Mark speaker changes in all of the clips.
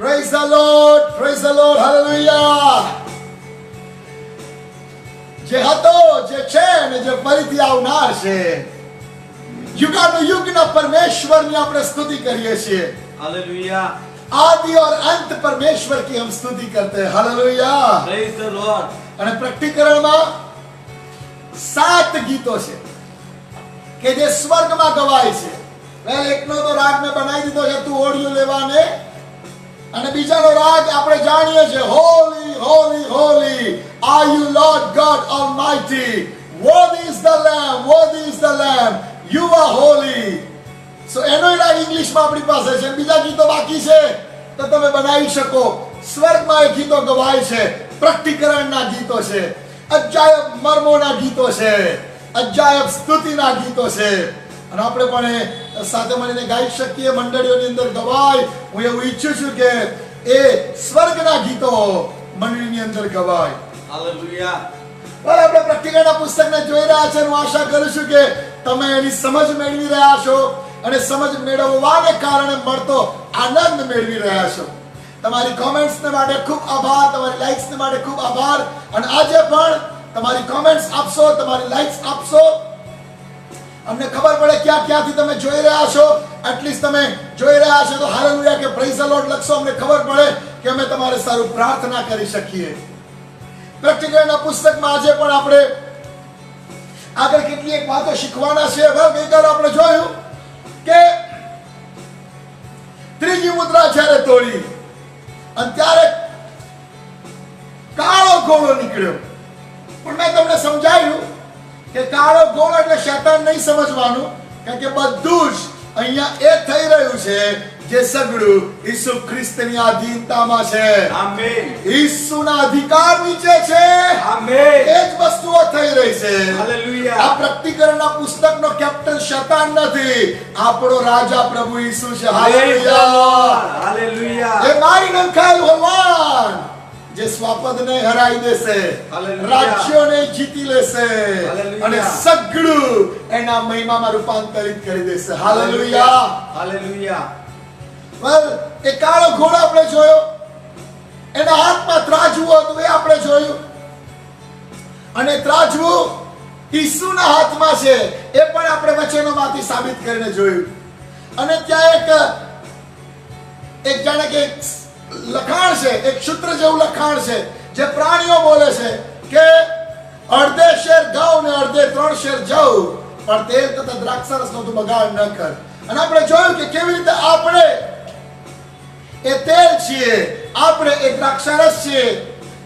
Speaker 1: Praise the Lord, praise the Lord, hallelujah. જે હતો, જે છે અને જે ફરીથી આવનાર છે, યુગાનો યુગના પરમેશ્વરની આપણે સ્તુતિ કરીએ છીએ.
Speaker 2: Hallelujah.
Speaker 1: आदि और अंत परमेश्वर की हम स्तुति करते हैं. हालेलुया.
Speaker 2: Praise the Lord.
Speaker 1: અને પ્રકટીકરણમાં 7 ગીતો છે કે જે સ્વર્ગમાં ગવાય છે. વેલ એકનો તો રાગ મેં બનાવી દીધો છે તું ઓડિયો લેવાને, અને બીજાનો રાગ આપણે જાણીએ છીએ Holi Holi Holi are you lord God almighty, worthy is the lamb, worthy is the lamb, you are holy. સો એનો રાગ ઇંગ્લિશમાં આપણી પાસે છે. બીજા ગીતો બાકી છે તો તમે બનાવી શકો. સ્વર્ગમાં એ ગીતો ગવાય છે, પ્રકટીકરણના ગીતો છે, અજાયબ મર્મોના ગીતો છે, અજાયબ સ્તુતિના ગીતો છે, અને આપણે પણ એ સાથે મળીને ગાઈ શકીએ. મંડળીઓની અંદર ગવાય. હું એવું ઈચ્છું છું કે એ સ્વર્ગના ગીતો મંડળીની અંદર ગવાય.
Speaker 2: Hallelujah.
Speaker 1: આપણે પ્રકટીકરણના પુસ્તકને જોઈ રહ્યા છે. હું આશા કરું છું કે તમે એની સમજ મેળવી રહ્યા છો, અને સમજ મેળવવાને કારણે મળતો આનંદ મેળવી રહ્યા છો. તમારી કોમેન્ટ્સને માટે ખૂબ આભાર, તમારી લાઇક્સને માટે ખૂબ આભાર. અને આજે પણ તમારી કોમેન્ટ્સ આપશો, તમારી લાઇક્સ આપશો, અમને ખબર પડે ક્યાંથી તમે જોઈ રહ્યા છો. એટલીસ્ટ તમે જોઈ રહ્યા છો તો હાલેલુયા કે પ્રેઝ ધ લોર્ડ લખશો, અમને ખબર પડે કે અમે તમારે સારું પ્રાર્થના કરી શકીએ. પ્રકટીકરણના પુસ્તકમાં આજે પણ આપણે આગળ કેટલીક વાતો શીખવાના છે. ગઈકાલે આપણે જોયું કે ત્રીજી મુદ્રા જ્યારે તોડી અને ત્યારે કાળો ઘોડો નીકળ્યો. પણ મેં તમને સમજાવ્યું કે કાળો ઘોડો એટલે શૈતાન નહીં સમજવાનું, કારણ કે બધું જ અહીંયા એ થઈ રહ્યું છે જે સગળું ઈસુ ખ્રિસ્તની આધીનતામાં છે.
Speaker 2: Amen.
Speaker 1: ઈસુના અધિકાર નીચે છે.
Speaker 2: Amen.
Speaker 1: એ જ વસ્તુઓ થઈ રહી છે.
Speaker 2: Hallelujah.
Speaker 1: આ પ્રકટીકરણના પુસ્તકનો કેપ્ટન શૈતાન નથી, આપણો રાજા પ્રભુ ઈસુ છે.
Speaker 2: Praise the Lord.
Speaker 1: Hallelujah.
Speaker 2: Hallelujah.
Speaker 1: એ મારી નંખાયેલ ભગવાન જે સ્વાપદને હરાઈ દેશે,
Speaker 2: Hallelujah.
Speaker 1: રાજ્યોને જીતી લેશે,
Speaker 2: Hallelujah.
Speaker 1: અને સગળું એના મહિમામાં રૂપાંતરિત કરી દેશે. હાલેલુયા.
Speaker 2: Hallelujah.
Speaker 1: વેલ એ કાળો ઘોડો આપણે જોયો, એના હાથમાં ત્રાજવું હતું, એ આપણે જોયું. અને ત્રાજવું ઈસુના હાથમાં છે એ પણ આપણે વચનોમાંથી સાબિત કરીને જોયું. અને ત્યાં એક જાણે કે લખાણ છે, એક સૂત્ર જેવું લખાણ છે જે પ્રાણીઓ બોલે છે કે અડધે શેર ઘઉં ને અડધે 3 શેર જવ, પણ તેલ તથા દ્રાક્ષરસનો તું બગાડ ન કર. અને આપણે જોયું કે કેવી રીતે આપણે એ તેલ છીએ, આપણે એ દ્રાક્ષરસ છીએ.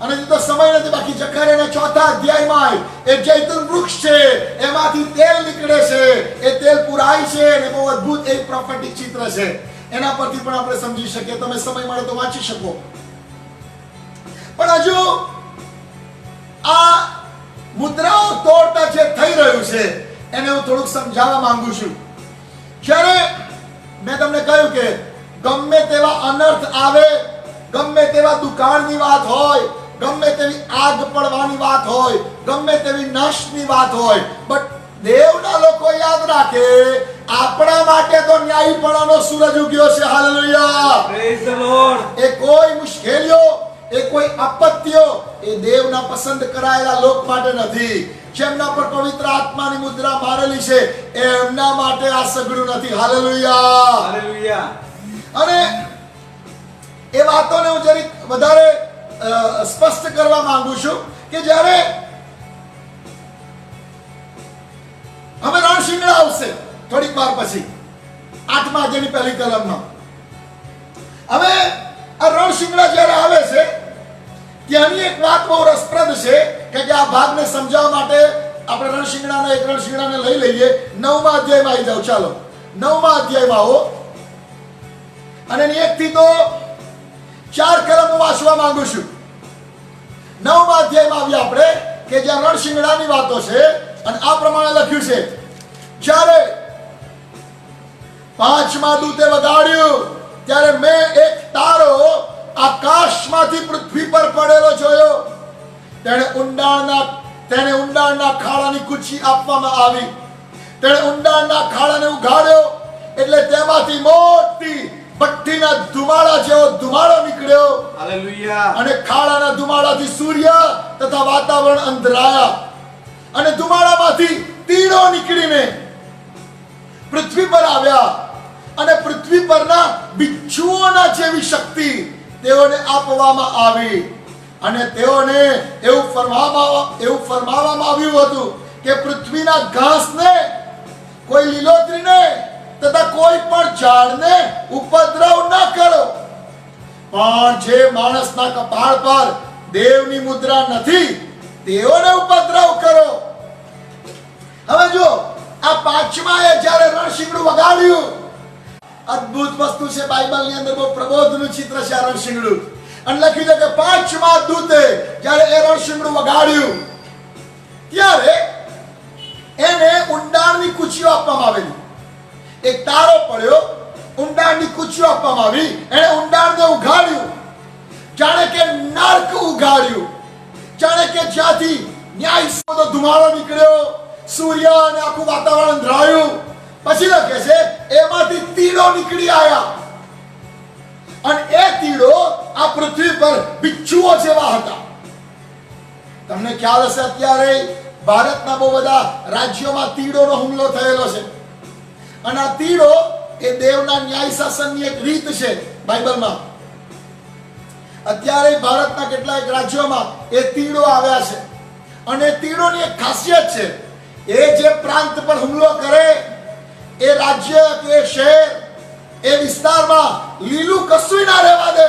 Speaker 1: અને તો સમય નથી, બાકી જકરિયાના 4થા અધ્યાયમાં એ જૈતુન વૃક્ષ છે, એમાંથી તેલ નીકળે છે. એ તેલ પુરાય છે અને બહુ અદ્ભુત એક પ્રોફેટિક ચિત્ર છે. એના પરથી પણ આપણે સમજી શકીએ. તમે સમય મળે તો વાંચી શકો. પણ હજુ આ મુદ્રાઓ તોડતા જે થઈ રહ્યું છે એને હું થોડુંક સમજાવવા માંગુ છું. જ્યારે મેં તમને કહ્યું કે ગમે તેવા અનર્થ આવે, ગમે તેવા દુકાળની વાત હોય, ગમે તેવી આગ પડવાની વાત હોય, ગમે તેવી નાશની વાત હોય, બટ દેવના લોકો યાદ રાખે આપણા માટે તો ન્યાયપણાનો સૂરજ ઉગ્યો છે. હાલેલુયા.
Speaker 2: Praise the Lord.
Speaker 1: એ કોઈ મુશ્કેલીઓ, એ કોઈ આપત્તિઓ એ દેવના પસંદ કરાયેલા લોક માટે નથી. જેમના પર પવિત્ર આત્માની મુદ્રા મારેલી છે એમના માટે આ સગળું નથી. હાલેલુયા.
Speaker 2: Hallelujah.
Speaker 1: અને એ વાતોને હું જરીક વધારે સ્પષ્ટ કરવા માંગુ છું કે જ્યારે હવે રણશિંગડા આવશે થોડીક વાર પછી, 8મા અધ્યાયની પહેલી કલમમાં. હવે આ રણશિંગડા જ્યારે આવે છે ત્યાંની એક વાત બહુ રસપ્રદ છે કે આ ભાગને સમજાવવા માટે આપણે રણશિંગડાને લઈ લઈએ. 9મા અધ્યાયમાં આવી જાઓ. ચાલો 9મા અધ્યાયમાં આવો. અને 1 થી તો 4 કલમ હું વાંચવા માંગુ છું. 9મા અધ્યાયમાં આવી આપણે કે જ્યાં રણશિંગડાની વાતો છે, અને આ પ્રમાણે લખ્યું છે, જ્યારે 5મા દૂતે વગાડ્યું ત્યારે મેં એક તારો આકાશમાંથી પૃથ્વી પર પડેલો જોયો. તેને ઊંડાણના ખાડાની કૂચી આપવામાં આવી. તેણે ઊંડાણના ખાડાને ઉઘાડ્યો એટલે તેમાંથી મોટી ભઠ્ઠીના ધુમાડા જેવો ધુમાડો
Speaker 2: હાલેલુયા.
Speaker 1: અને ખાડાના ધુમાડાથી સૂર્ય તથા વાતાવરણ અંધરાયા અને ધુમાડામાંથી તીડો નીકળીને પૃથ્વી પર આવ્યા અને પૃથ્વી પરના બિચ્છુઓના જેવી શક્તિ તેઓને આપવામાં આવી અને તેઓને એવું ફરમાવવામાં આવ્યું હતું કે પૃથ્વીના ઘાસને, કોઈ લીલોતરીને તથા કોઈ પણ ઝાડને ઉપદ્રવ ન કરો, પણ જે માણસના કપાળ પર દેવની મુદ્રા નથી તેઓને ઉપદ્રવ કરો. હવે જો આ પાંચમાએ જ્યારે રણશીંગડું વગાડ્યું, અદ્ભુત વસ્તુ છે, બાઇબલની અંદર બહુ પ્રબોધનું ચિત્ર છે આ રણશીંગડું. અને લખ્યું છે કે પાંચમા દૂતે જ્યારે એ રણશીંગડું વગાડ્યું ત્યારે એને ઊંડાણની કૂચીઓ આપવામાં આવેલી. એક તારો પડ્યો, ઊંડાણની કૂચીઓ આપવામાં આવી. એને ઊંડાણને ઉઘાડ્યું, જાણે કે નર્ક ઉઘાડ્યું, જાણે કે જ્યાંથી ન્યાય ધુમાડો નીકળ્યો, સૂર્ય અને આખું વાતાવરણ અંધરાયું. પછી લખે છે એમાંથી તીડો નીકળી આવ્યા અને એ તીડો આ પૃથ્વી પર બિચ્છુઓ જેવા હતા. તમને ખ્યાલ હશે અત્યારે ભારતના બહુ બધા રાજ્યોમાં તીડોનો હુમલો થયેલો છે અને આ તીડો એ દેવના ન્યાય શાસનની એક રીત છે બાઇબલમાં. અત્યારે ભારતના કેટલાક રાજ્યોમાં એ તીડો આવ્યા છે અને તીડોની એક ખાસિયત છે, એ જે પ્રાંત પર હુમલો કરે એ રાજ્ય કે શહેર એ વિસ્તારમાં લીલું કશું ના રહેવા દે.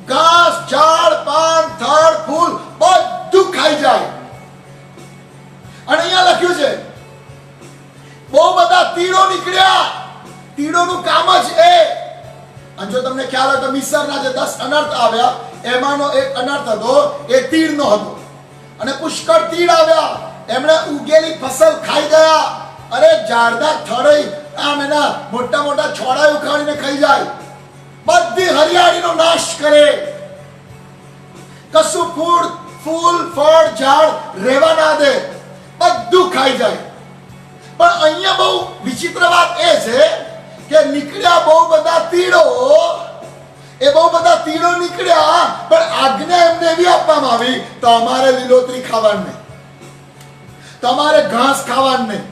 Speaker 1: ઘાસ, ઝાડ, પાન, થડ, ફૂલ બધું ખાઈ જાય. અને અહીંયા લખ્યું છે બહુ બધા તીડો નીકળ્યા. તીડોનું કામ જ એ. અને જો તમને ખ્યાલ હોય તો મિસરના જે 10 અનર્થ આવ્યા એમાંનો એક અનર્થ હતો એ તીડનો હતો. અને પુષ્કળ તીડ આવ્યા, એમણે ઉગેલી ફસલ ખાઈ ગયા. અરે ઝાડના થડઈ આમ એના મોટા મોટા છોડા ઉખાડીને ખાઈ જાય, બધી હરિયાળીનો નાશ કરે, કશું ફૂલ, ફળ, ઝાડ રહેવા ના દે, બધું ખાઈ જાય. પણ અહીંયા બહુ વિચિત્ર વાત એ છે કે નીકળ્યા બહુ બધા તીડો, એ બહુ બધા તીડો નીકળ્યા, પણ આજ્ઞા એમને એવી આપવામાં આવી તમારે લીલોતરી ખાવાનું નહીં, તમારે ઘાસ ખાવાનું નહીં,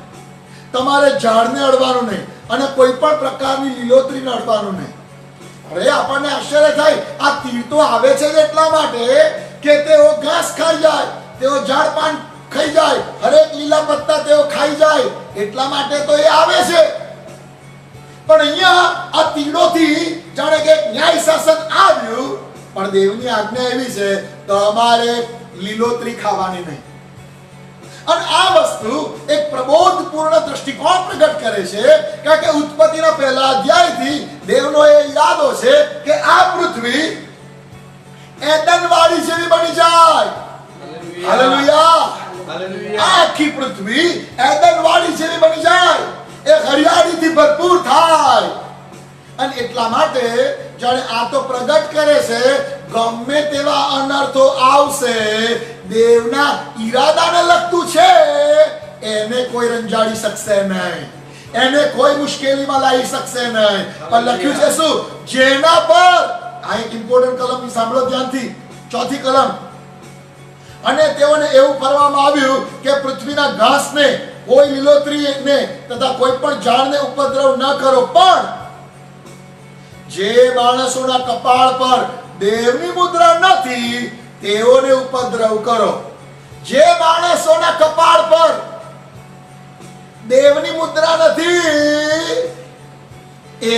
Speaker 1: તમારે ઝાડને અડવાનું નહીં અને કોઈ પણ પ્રકારની લીલોતરીને અડવાનું નહીં. હવે આપણને આશ્ચર્ય થાય, આ તીડ તો આવે છે એટલા માટે કે તેઓ ઘાસ ખાઈ જાય, તેઓ ઝાડ પાન ખાઈ જાય, હરેક લીલા પત્તા તેઓ ખાઈ જાય, એટલા માટે તો એ આવે છે. પણ અહીંયા આ તીડોથી જાણે કે ન્યાય શાસન આવ્યું, પણ દેવની આજ્ઞા એવી છે તમારે લીલોતરી ખાવાની નહીં. અને આ વસ્તુ એક પ્રબોધપૂર્ણ દ્રષ્ટિકોણ પ્રગટ કરે છે, કારણ કે ઉત્પત્તિના પહેલા અધ્યાયથી દેવનો એ ઈરાદો છે કે આ પૃથ્વી એડનવાળી જેવી બની જાય. હાલેલુયા. આ આખી પૃથ્વી એડનવાળી જેવી બની જાય, એ હરિયાળીથી ભરપૂર થાય. અને એટલા માટે જાણે આ તો પ્રગટ કરે છે ગમે તેવા અનર્થો આવશે, દેવના ઈરાદાને લગતું છે, એને કોઈ રંજાડી શકશે નહીં, એને કોઈ મુશ્કેલીમાં લાવી શકશે નહીં. પણ લખ્યું છે શું? જેના પર, આ એક ઇમ્પોર્ટન્ટ કલમ સાંભળો ધ્યાનથી, 4થી કલમ. અને તેઓને એવું કરવામાં આવ્યું કે પૃથ્વીના ઘાસને, કોઈ લીલોતરીને તથા કોઈ પણ ઝાડને ઉપદ્રવ ન કરો, પણ જે માણસોના કપાળ પર દેવની મુદ્રા નથી તેઓને ઉપદ્રવ કરો. જે માણસોના કપાળ પર દેવની મુદ્રા નથી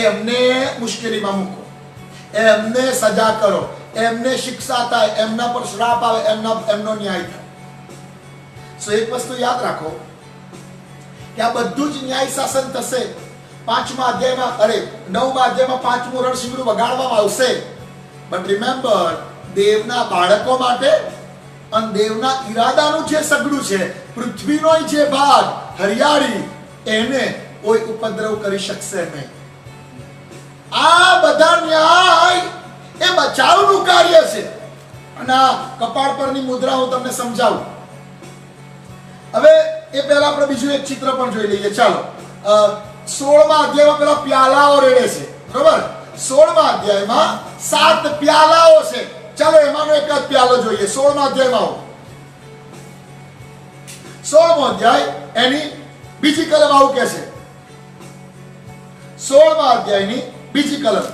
Speaker 1: એમને મુશ્કેલીમાં મૂકો, એમને સજા કરો, એમને શિક્ષા થાય, એમના પર શ્રાપ આવે, એમનો ન્યાય થાય. સો એક વસ્તુ યાદ રાખો કે આ બધું જ ન્યાય શાસન થશે 5મા અધ્યાયમાં, 9મા અધ્યાયમાં 5મું રણશીંગડું વગાડવામાં આવશે. બટ રિમેમ્બર, દેવના બાળકો માટે અને દેવના ઈરાદાનું જે સગડું છે, પૃથ્વીનો જે ભાગ હરિયાળી, એને કોઈ ઉપદ્રવ કરી શકશે નહીં. આ બધા ન્યાય એ બચાવનું કાર્ય છે. અને આ કપાળ પરની મુદ્રા હું તમને સમજાવું. હવે એ પહેલા આપણે બીજું એક ચિત્ર પણ જોઈ લઈએ. ચાલો, 16મા અધ્યાયમાં પેલા પ્યાલાઓ રેડે છે, બરોબર? 16મા અધ્યાયમાં 7 પ્યાલાઓ છે. ચાલો એમાંનો એક જ પ્યાલો જોઈએ. 16મા અધ્યાયમાં આવો. 16મો અધ્યાય એની બીજી કલમ આવું કહે છે. 16મા અધ્યાયની બીજી કલમ.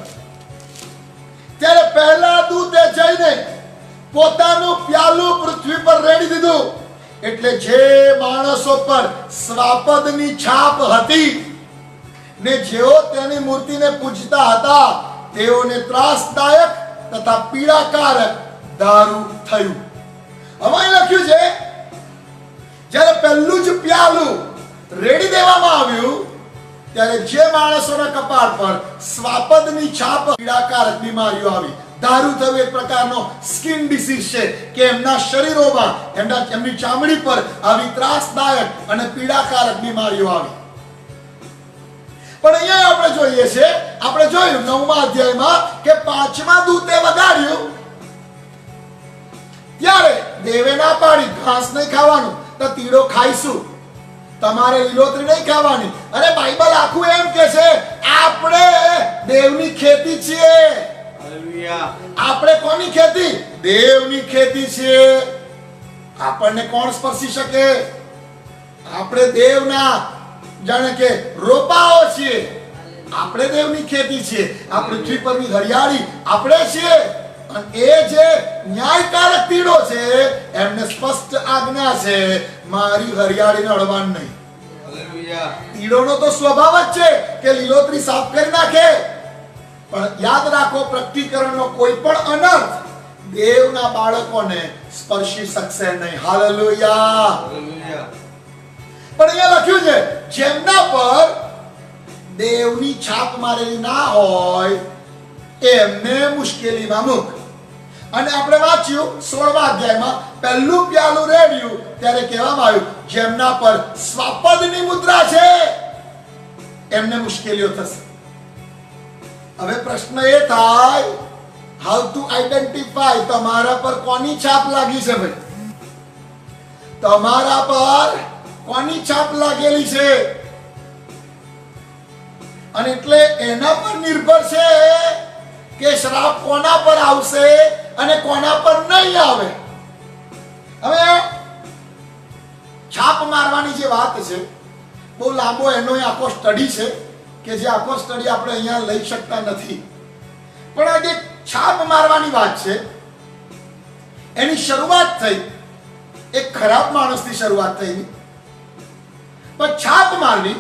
Speaker 1: ત્યારે પહેલા દૂતે જઈને પોતાનું પ્યાલું પૃથ્વી પર રેડી દીધું. એટલે જે માણસો પર શ્વાપદની છાપ હતી ને જેઓ તેની મૂર્તિને પૂજતા હતા તેઓને ત્રાસદાયક તથા પીડાકારક દારૂ થયું. હવે લખ્યું છે જ્યારે પહેલું જ પ્યાલું રેડી દેવામાં આવ્યું ત્યારે જે માણસોના કપાળ પર શ્વાપદની છાપ પીડાકારક બીમારીઓ આવી. દારૂ થયું એક પ્રકારનો સ્કિન ડિસીઝ છે કે એમના શરીરોમાં એમની ચામડી પર આવી ત્રાસદાયક અને પીડાકારક બીમારીઓ આવી. પણ અહીંયા આપણે જોઈએ છે, આપણે જોયું 9મા અધ્યાયમાં કે 5મા દૂતે વગાડ્યું ત્યારે દેવે ના પાડી, ઘાસ નહીં ખાવાનું, તો તીડો ખાઈશું, તમારે લીલોતરી નહીં ખાવાની. અરે બાઇબલ આખું એમ કે છે આપણે દેવની ખેતી છીએ.
Speaker 2: હાલેલુયા.
Speaker 1: આપણે કોની ખેતી? દેવની ખેતી છે. આપણને કોણ સ્પર્શી શકે? આપણે દેવના જાણે કે રોપાઓ છીએ. આપણે દેવની ખેતી છીએ. આ પૃથ્વી પરની હરિયાળી આપણે છીએ. અને એ જે ન્યાયકારક તીડો છે એમને સ્પષ્ટ આજ્ઞા છે મારી હરિયાળીને અડવાનું નહીં.
Speaker 2: હાલેલુયા.
Speaker 1: તીડોનો તો સ્વભાવ જ છે કે લીલોતરી સાફ કરી નાખે. પણ યાદ રાખો, પ્રકટીકરણનો કોઈ પણ અનર્થ દેવના બાળકોને સ્પર્શી શકશે નહીં. હાલેલુયા.
Speaker 2: હાલેલુયા.
Speaker 1: પણ અહીંયા લખ્યું છે જેમના પર દેવની છાપ મારેલી ના હોય એમને મુશ્કેલીમાં મૂક. અને આપણે વાંચ્યું 16મા અધ્યાયમાં પહેલું પ્યાલું રેડ્યું ત્યારે કહેવામાં આવ્યું જેમના પર શ્વાપદની મુદ્રા છે એમને મુશ્કેલીઓ થશે. હવે પ્રશ્ન એ થાય, હાઉ ટુ આઈડેન્ટિફાય તમારા પર કોની છાપ લાગી છે? ભાઈ તમારા પર કોની છાપ લાગેલી છે? અને એટલે એના પર નિર્ભર છે કે શ્રાપ કોના પર આવશે અને કોના પર નહીં આવે. હવે છાપ મારવાની જે વાત છે બહુ લાંબો એનો આખો સ્ટડી છે કે જે આખો સ્ટડી આપણે અહીંયા લઈ શકતા નથી. પણ આ જે છાપ મારવાની વાત છે એની શરૂઆત થઈ એક ખરાબ માણસથી શરૂઆત થઈ. પણ છાપ મારવી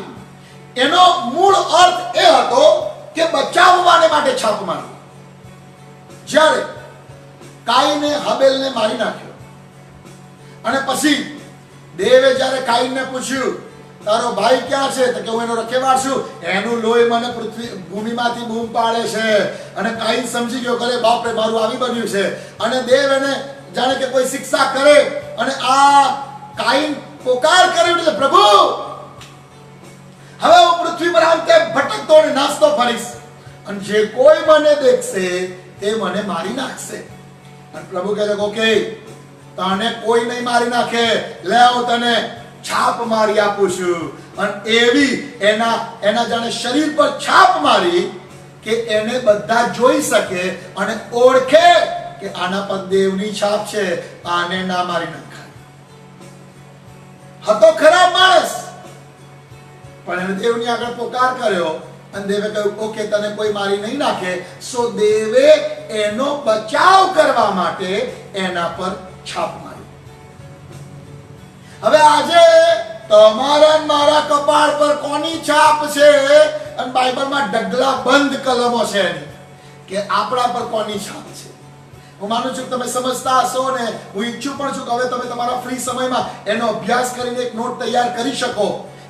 Speaker 1: એનો મૂળ અર્થ એ હતો કે બચાવવાને માટે છાપ મારવી. જ્યારે કાઈને હાબેલને મારી નાખ્યો અને પછી દેવે જ્યારે કાઈનને પૂછ્યું તારો ભાઈ ક્યાં છે? તો કે હું એનો રખેવાળ છું, એનું લોહી મને ભૂમિમાંથી બૂમ પાડે છે. અને કાઈન સમજી ગયો કે બાપ રે મારું આવી બન્યું છે. અને દેવ એને જાણે કે કોઈ શિક્ષા કરે અને આ કાઈન પોકાર કર્યો એટલે પ્રભુ હવે હું પૃથ્વી પર આમ તેમ ભટકતો અને નાચતો ફરીશ અને જે કોઈ મને દેખશે તે મને મારી નાખશે. અને પ્રભુ કહે છે ઓકે, તને કોઈ નહીં મારી નાખે, લે હું તને છાપ મારી આપું છું. અને એવી એના જાણે શરીર પર છાપ મારી કે એને બધા જોઈ શકે અને ઓળખે કે આના પર દેવની છાપ છે, આને ના મારી નાખાય. હતો ખરાબ માણસ પણ એને દેવની આગળ પોકાર કર્યો અને દેવે કહ્યું ઓકે તને કોઈ મારી નહીં નાખે. સો દેવે એનો બચાવ કરવા માટે એના પર છાપ મારી. હવે આજે તમારા મારા કપાળ પર કોની છાપ છે? અને બાઇબલમાં ઢગલા બંધ કલમો છે એની કે આપણા પર કોની છાપ છે. હું માનું છું કે તમે સમજતા હશો ને હું ઈચ્છું પણ છું કે હવે તમે તમારા ફ્રી સમયમાં એનો અભ્યાસ કરીને એક નોટ તૈયાર કરી શકો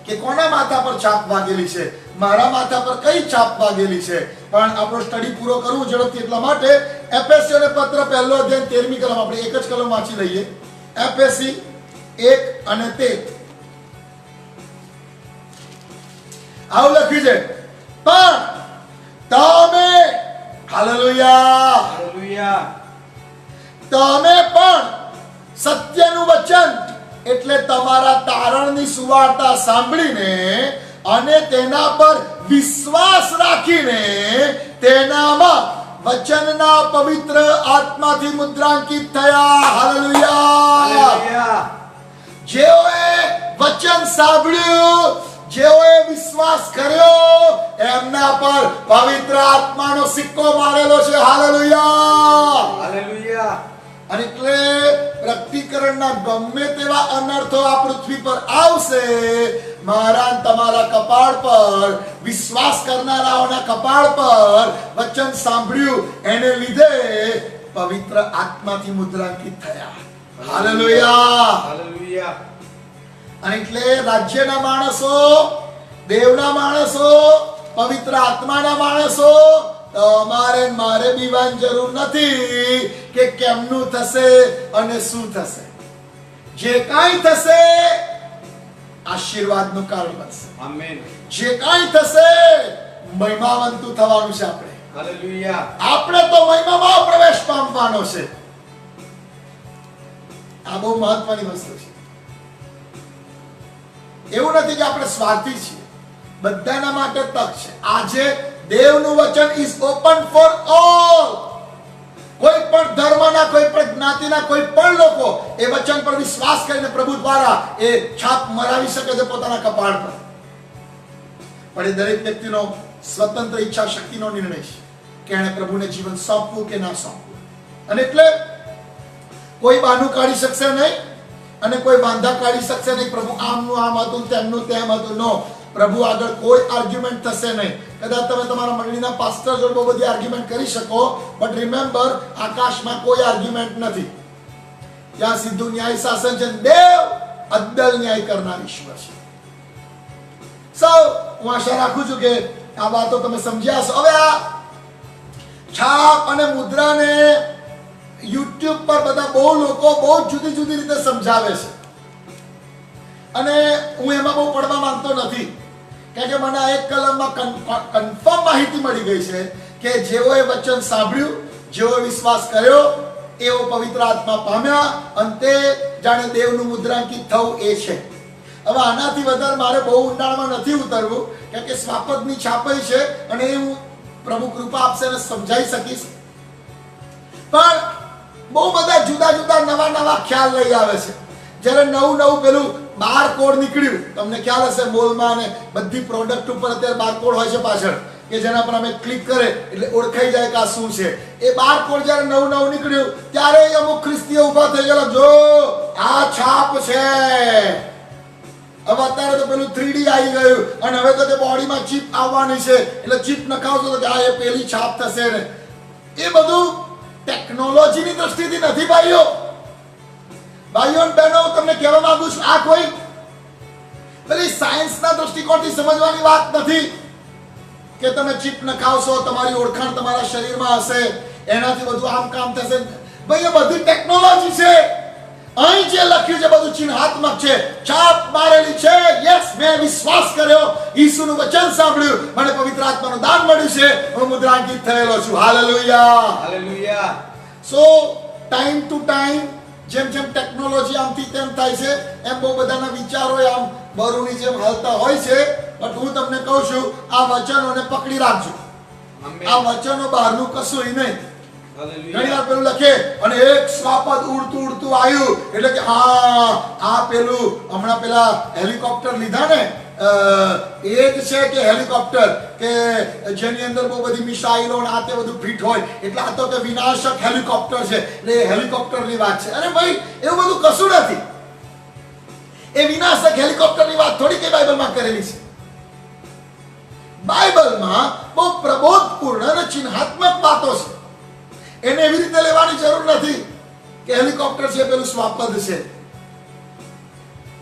Speaker 1: કે કોના માથા પર છાપ વાગેલી છે, મારા માથા પર કઈ છાપ વાગેલી છે. પણ આપણો સ્ટડી પૂરો કરવું ઝડપથી એટલા માટે એફએસીઓને પત્ર પહેલો અધ્યાય 13મી કલમ આપણે એક જ કલમ વાંચી લઈએ. એફએસી 1 અને 13 આવું લખ્યું છે પણ તમે હાલેલુયા
Speaker 2: હાલેલુયા.
Speaker 1: તમે પણ સત્યનું વચન એટલે તમારા તારણની સુવાર્તા સાંભળીને અને તેના પર વિશ્વાસ રાખીને તેનામાં વચનના પવિત્ર આત્માથી મુદ્રાંકિત થયા. હાલેલુયા.
Speaker 2: હાલેલુયા.
Speaker 1: જેઓએ વચન સાંભળ્યું, જેઓએ વિશ્વાસ કર્યો, એમના પર પવિત્ર આત્માનો સિક્કો મારેલો છે. હાલેલુયા.
Speaker 2: હાલેલુયા.
Speaker 1: અને એટલે પ્રકટીકરણના ગમે તેવા અનર્થો આ પૃથ્વી પર આવશે, મારા અને તમારા કપાળ પર, વિશ્વાસ કરનારાઓના કપાળ પર વચન સાંભળ્યું એને લીધે પવિત્ર આત્માથી મુદ્રાંકિત થયા. હાલેલુયા.
Speaker 2: હાલેલુયા.
Speaker 1: અને એટલે રાજ્યના માણસો, દેવના માણસો, પવિત્ર આત્માના માણસો, તમારે મારે બીવાની જરૂર નથી કે કેમનું થશે અને શું થશે. જે કાંઈ થશે આશીર્વાદનું કારણ બનશે.
Speaker 2: આમેન.
Speaker 1: જે કાંઈ થશે મહિમાવંતું થવાનું છે.
Speaker 2: હાલેલુયા.
Speaker 1: આપણે તો મહિમામાં પ્રવેશ પામવાનો છે. આ બહુ મહત્વની વસ્તુ છે. એવું નથી કે આપણે સ્વાર્થી છીએ, બધાના માટે તક છે. આજે દેવનું વચન ઇઝ ઓપન ફોર ઓલ. કોઈ પણ ધર્મના, કોઈ પણ જ્ઞાતિના, કોઈ પણ લોકો એ વચન પર વિશ્વાસ કરીને પ્રભુ દ્વારા એ છાપ મરાવી શકે છે પોતાના કપાળ પર. પણ એ દરેક વ્યક્તિનો સ્વતંત્ર ઈચ્છા શક્તિનો નિર્ણય છે કે એને પ્રભુને જીવન સોંપવું કે ના સોંપવું. અને એટલે કોઈ બહાનું કાઢી શકશે નહીં અને કોઈ બાંધા કાઢી શકશે નહીં. પ્રભુ આમનું આમ હતું, તેમનું તેમ હતું. નો, પ્રભુ આગળ કોઈ આર્ગ્યુમેન્ટ થશે નહીં. કદાચ તમે તમારા મંડળીના પાસ્ટર જોડે બહુ બધી આર્ગ્યુમેન્ટ કરી શકો, બટ રિમેમ્બર, આકાશમાં કોઈ આર્ગ્યુમેન્ટ નથી. ત્યાં સીધું ન્યાય શાસન છે. દેવ અદ્દલ ન્યાય કરનાર ઈશ્વર છે. સૌ હું આશા રાખું છું કે આ વાતો તમે સમજ્યા હશો. હવે આ છાપ અને મુદ્રાને યુટ્યુબ પર બધા બહુ લોકો બહુ જુદી જુદી રીતે સમજાવે છે, અને હું એમાં બહુ પડવા માંગતો નથી. કારણ કે મને આ એક કલમમાં કન્ફર્મ માહિતી મળી ગઈ છે કે જેઓએ વચન સાંભળ્યું, જેઓએ વિશ્વાસ કર્યો, એઓ પવિત્ર આત્મા પામ્યા, અને તે જાણે દેવનું મુદ્રાંકિત થવું એ છે. હવે આનાથી વધારે મારે બહુ ઊંડાણમાં નથી ઉતરવું, કારણ કે સ્વાપદની છાપઈ છે અને એ હું પ્રભુ કૃપા આપશે અને સમજાઈ શકીશ. પણ બહુ બધા જુદા જુદા નવા નવા ખ્યાલ લઈ આવે છે. જ્યારે નવું પેલું બારકોડ નીકળ્યું, તમને ખ્યાલ હશે મોલમાં અને બધી પ્રોડક્ટ ઉપર અત્યારે બારકોડ હોય છે પાછળ, કે જેના પર અમે ક્લિક કરે એટલે ઓળખાઈ જાય કે આ શું છે. એ બારકોડ જ્યારે નવું નીકળ્યું ત્યારે અમુક ખ્રિસ્તીઓ ઊભા થઈ ગયેલા, જો આ છાપ છે. હવે અત્યારે તો પેલું 3D આવી ગયું અને હવે તો તે બોડીમાં ચીપ આવવાની છે, એટલે ચીપ નખાવશો તો આ એ પેલી છાપ થશે ને. એ બધું ટેકનોલોજીની દ્રષ્ટિથી નથી ભાઈઓ. ભાઈઓ અને બહેનો, હું તમને કહેવા માંગુ છું, આ કોઈ પેલી સાયન્સના દ્રષ્ટિકોણથી સમજવાની વાત નથી કે તમે ચીપ નખાવશો, તમારી ઓળખાણ તમારા શરીરમાં હશે, એનાથી બધું આમ કામ થશે. ભાઈ એ બધી ટેકનોલોજી છે. અહીં જે લખ્યું છે બધું ચિહ્નાત્મક છે, છાપ મારેલી છે. યસ, મેં વિશ્વાસ કર્યો, ઈસુનું વચન સાંભળ્યું, મને પવિત્ર આત્માનું દાન મળ્યું છે, હું મુદ્રાંકિત થયેલો છું. Hallelujah.
Speaker 2: Hallelujah.
Speaker 1: So time to time જેમ જેમ ટેકનોલોજી આમથી તેમ થાય છે, એમ બહુ બધાના વિચારો આમ બરુની જેમ હલતા હોય છે. બટ હું તમને કહું છું, આ વચનોને પકડી રાખજો. આ વચનો બહારનું કશું નહીં. ઘણી વાર પેલું લખે અને એક શ્વાપદ ઉડતું આવ્યું એટલે કે હા આ પેલું હમણાં પેલા હેલિકોપ્ટર લીધા ને, એ જ છે કે હેલિકોપ્ટર કે જેની અંદર બહુ બધી મિસાઇલો અને આ તે બધું ફિટ હોય, એટલે આ તો કે વિનાશક હેલિકોપ્ટર છે, એટલે એ હેલિકોપ્ટરની વાત છે. અરે ભાઈ, એવું બધું કશું નથી. એ વિનાશક હેલિકોપ્ટરની વાત થોડી કે બાઇબલમાં કરેલી છે. બાઇબલમાં બહુ પ્રબોધપૂર્ણ અને ચિહ્નાત્મક વાતો છે. એને એવી રીતે લેવાની જરૂર નથી કે હેલિકોપ્ટર છે પેલું સ્વાપદ છે.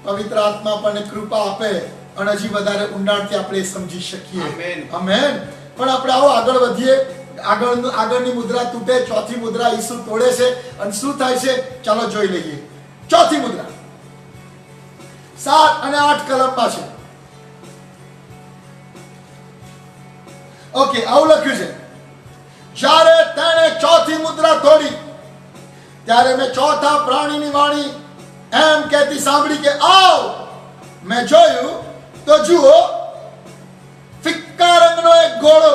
Speaker 1: પવિત્ર આત્મા આપણને કૃપા આપે અને હજી વધારે ઊંડાણથી આપણે સમજી શકીએ. આમેન. પણ આપણે આવો આગળ વધીએ. આગળની મુદ્રા તૂટે, ચોથી મુદ્રા ઈસુ તોડે છે અને શું થાય છે ચાલો જોઈ લઈએ. ચોથી મુદ્રા 7 અને 8 કલમમાં છે. ઓકે, આવું લખ્યું છે, જ્યારે તેણે ચોથી મુદ્રા તોડી ત્યારે મેં ચોથા પ્રાણીની વાણી એમ કહેતી સાંભળી કે આવ. મેં જોયું તો જુઓ, ફિક્કા રંગનો એક ઘોડો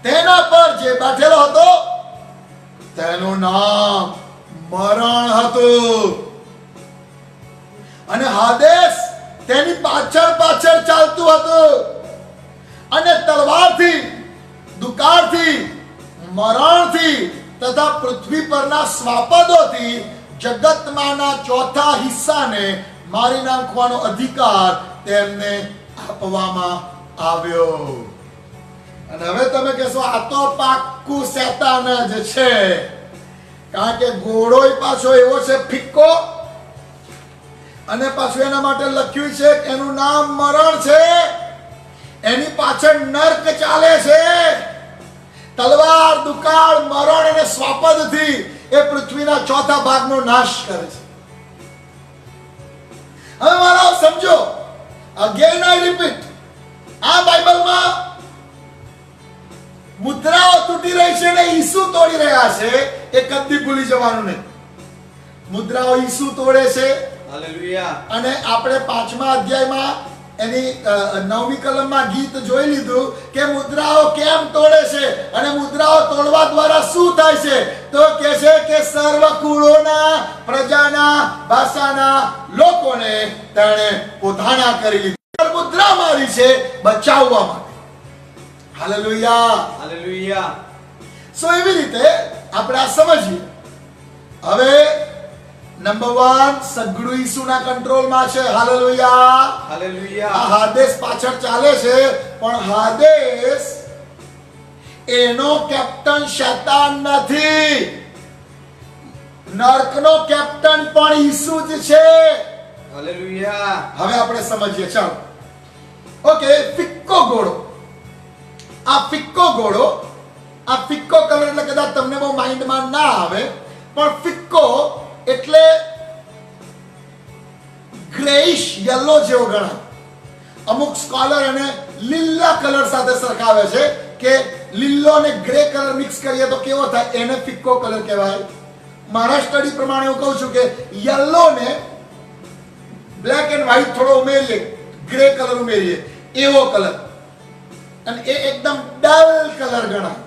Speaker 1: તેના પર જે બેઠેલો હતો તેનું નામ મરણ હતું, અને હાદેસ તેની પાછળ પાછળ ચાલતું હતું, અને તલવારથી, દુકાળથી, મરણથી તથા પૃથ્વી પરના શ્વાપદોથી જગતમાંના ચોથા હિસ્સાને મારી નાખવાનો અધિકાર તેમને આપવામાં આવ્યો. અને હવે તમે કહેશો આ તો પાક્કું શેતાન જ છે, કારણ કે ઘોડોય પાછો એવો છે ફિક્કો, અને પાછું એના માટે લખ્યું છે કે એનું નામ મરણ છે, એની પાછળ નર્ક ચાલે છે. તલવાર, દુકાળ, મરણ અને શ્વાપદથી એ પૃથ્વીના ચોથા ભાગનો નાશ કરે છે. હવે મારા સમજો, અગેન આઈ રિપીટ, આ બાઇબલમાં મુદ્રાઓ તૂટી રહી છે ને ઈસુ તોડી રહ્યા છે, એ કદી ભૂલી જવાનું નહીં. મુદ્રાઓ ઈસુ તોડે છે,
Speaker 2: હાલેલુયા.
Speaker 1: અને આપણે 5મા અધ્યાયમાં એની 9મી કલમમાં ગીત જોઈ લીધું કે મુદ્રાઓ કેમ તોડે છે, અને મુદ્રાઓ તોડવા દ્વારા શું થાય છે, તો કહે છે કે સર્વ કુળોના, પ્રજાના, ભાષાના લોકોને તેણે પોતાના કરી લીધા. મુદ્રા મારી છે બચાવવા માટે. Hallelujah,
Speaker 2: hallelujah.
Speaker 1: સો એવી રીતે આપણે આ સમજીએ. હવે નંબર 1, સગડું ઈસુના કંટ્રોલમાં છે. Hallelujah,
Speaker 2: hallelujah.
Speaker 1: આ હાદેસ પાછળ ચાલે છે, પણ હાદેસ એનો કેપ્ટન શૈતાન નથી. નર્કનો કેપ્ટન પણ ઈસુ જ છે.
Speaker 2: હાલેલુયા.
Speaker 1: હવે આપણે સમજીએ. ચાલો, ઓકે. ફિક્કો ઘોડો, આ ફિક્કો ઘોડો, આ ફિક્કો કલર એટલે કદાચ તમને બહુ માઇન્ડમાં ના આવે, પણ ફિક્કો એટલે ગ્રેઇશ યલો જેવો ગણાય. અમુક સ્કોલર એને લીલા કલર સાથે સરખાવે છે કે લીલો અને ગ્રે કલર મિક્સ કરીએ તો કેવો થાય, એને ફિક્કો કલર કહેવાય. મારા સ્ટડી પ્રમાણે હું કહું છું કે યલો ને બ્લેક એન્ડ વ્હાઇટ થોડો ઉમેરીએ, ગ્રે કલર ઉમેરીએ, એવો કલર, અને એ એકદમ ડલ કલર ગણાય.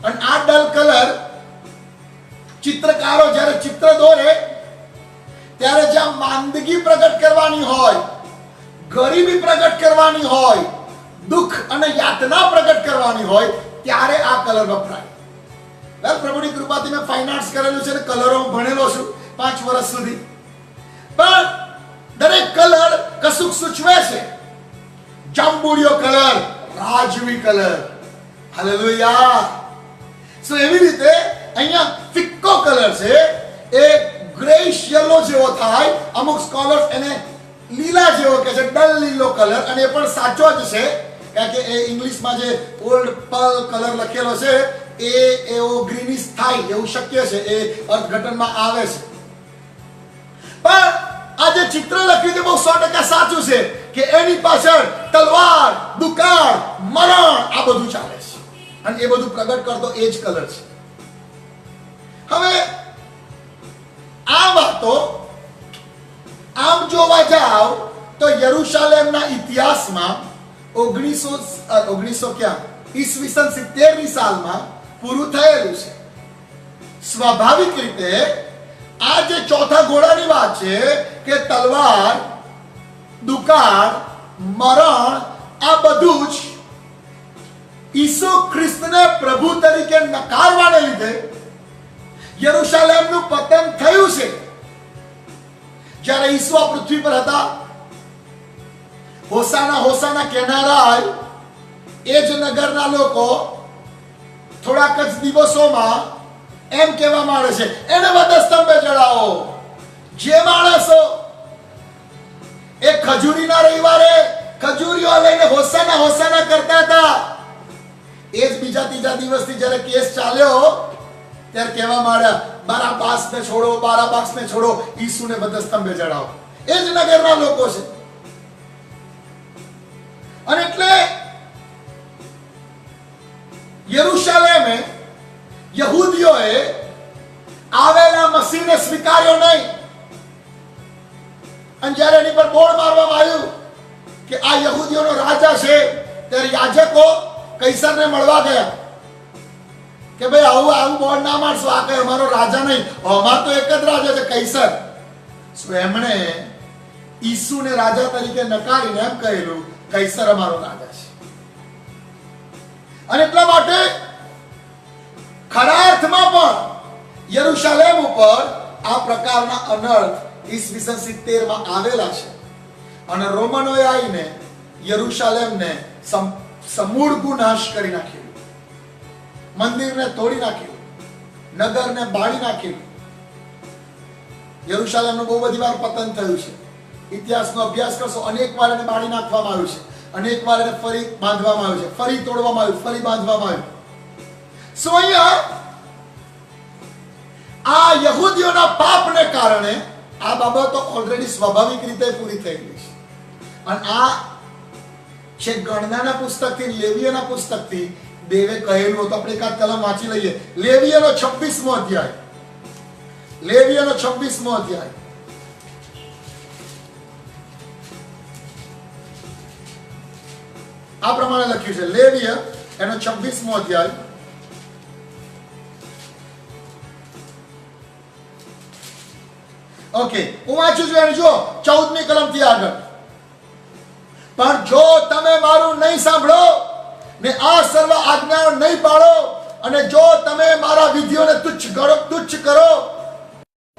Speaker 1: અને આ ડલ કલર ચિત્રકારો જ્યારે ચિત્ર દોરે ત્યારે જ્યાં માંદગી પ્રગટ કરવાની હોય, ગરીબી પ્રગટ કરવાની હોય, દુઃખ અને યાતના પ્રગટ કરવાની હોય, ત્યારે આ કલર વપરાય. પ્રભુની કૃપાથી મેં ફાઇન આર્ટ્સ કરેલું છે, કલરો ભણેલો છું 5 વર્ષ સુધી, પણ દરેક કલર કશુંક સૂચવે છે. જાંબુડિયો કલર, રાજવી કલર. હાલેલુયા. સો એવી રીતે અહીંયા ફિક્કો કલર છે, એ ગ્રેઇશ યલો જેવો થાય. અમુક સ્કોલર્સ એને લીલા જેવો કહે છે, ડલ લીલો કલર, અને એ પણ સાચો જ છે, કારણ કે એ ઇંગ્લિશમાં જે ઓલ્ડ પર્લ કલર લખેલો છે એ એવો ગ્રીનિશ થાય એવું શક્ય છે, એ અર્થઘટનમાં આવે છે. પણ આ જે ચિત્ર લખ્યું છે બહુ 100% સાચું છે કે એની પાછળ તલવાર, દુકાળ, મરણ આ બધું ચાલે છે, અને એ બધું પ્રગટ કરતો એ જ કલર છે. હવે આ વાતો આમ જોવા જાવ તો યરુશલેમના ઇતિહાસમાં 1970ની સાલમાં પૂરું થયેલું છે. સ્વાભાવિક રીતે આ જે ચોથા ઘોડાની વાત છે કે તલવાર, દુકાળ, મરણ આ બધું જ ઈસુ ખ્રિસ્તને પ્રભુ તરીકે નકારવાને લીધે યરુશલેમનું પતન થયું છે. જ્યારે ઈસુ આ પૃથ્વી પર હતા, હોસાના હોસાના કહેનારા એ જ નગરના લોકો થોડાક જ દિવસોમાં એમ કહેવામાં આવે છે, એને વધસ્તંભે ચડાવો. જે માણસો એ ખજૂરીના રવિવારે ખજૂરીઓ લઈને હોસાના હોસાના કરતા હતા, એ જ બીજા ત્રીજા દિવસથી જ્યારે કેસ ચાલ્યો ત્યારે કહેવામાં આવ્યા, બારાબાસને છોડો, બારાબાસને છોડો, ઈસુને વધસ્તંભે ચડાવો. એ જ નગરના લોકો છે. અને એટલે યરુશલેમે યહૂદીઓએ આવેલા મસીહને સ્વીકાર્યો નહીં. અને જ્યારે એની પર બોર્ડ મારવામાં આવ્યું કે આ યહૂદીઓનો રાજા છે, ત્યારે યાજકો કૈસરને મળવા ગયા કે ભાઈ આવું બોર્ડ ના મારશો, આ કઈ અમારો રાજા નહીં, અમાર તો એક જ રાજા છે કૈસર. સો એમણે ઈસુને રાજા તરીકે નકારીને એમ કહેલું કૈસર અમારો રાજા છે. અને એટલા માટે ખરા અર્થમાં પણ યરુશલેમ ઉપર આ પ્રકારના અનર્થ ઈસવીસન 70 માં આવેલા છે. અને રોમનોએ આવીને યરુશલેમને સમૂળ નાશ કરી નાખ્યું, મંદિરને તોડી નાખ્યું, નગરને બાળી નાખ્યું. યરુશલેમનું બહુ બધી વાર પતન થયું છે. ઇતિહાસનો અભ્યાસ કરશો, અનેક વાર એને બાળી નાખવામાં આવ્યું છે, અનેક વાર એને ફરી બાંધવામાં આવ્યું છે, ફરી તોડવામાં આવ્યું, ફરી બાંધવામાં આવ્યું. સો અહીંયા આ યહૂદીઓના પાપને કારણે આ બાબતો ઓલરેડી સ્વાભાવિક રીતે પૂરી થઈ ગઈ છે. અને આ છે ગણનાના પુસ્તકથી, લેવીયના પુસ્તકથી દેવે કહેલું હતું. આપણે એકાદ કલમ વાંચી લઈએ. લેવીયનો 26મો અધ્યાય, લેવીયનો 26મો અધ્યાય. આ પ્રમાણે લખ્યું છે, લેવીય એનો 26મો અધ્યાય. ઓકે, હું વાંચું છું. એને જો 14મી કલમથી આગળ. પણ જો તમે મારું નહીં સાંભળો ને આ સર્વ આજ્ઞાઓ નહીં પાળો, અને જો તમે મારા વિધિઓને તુચ્છ કરો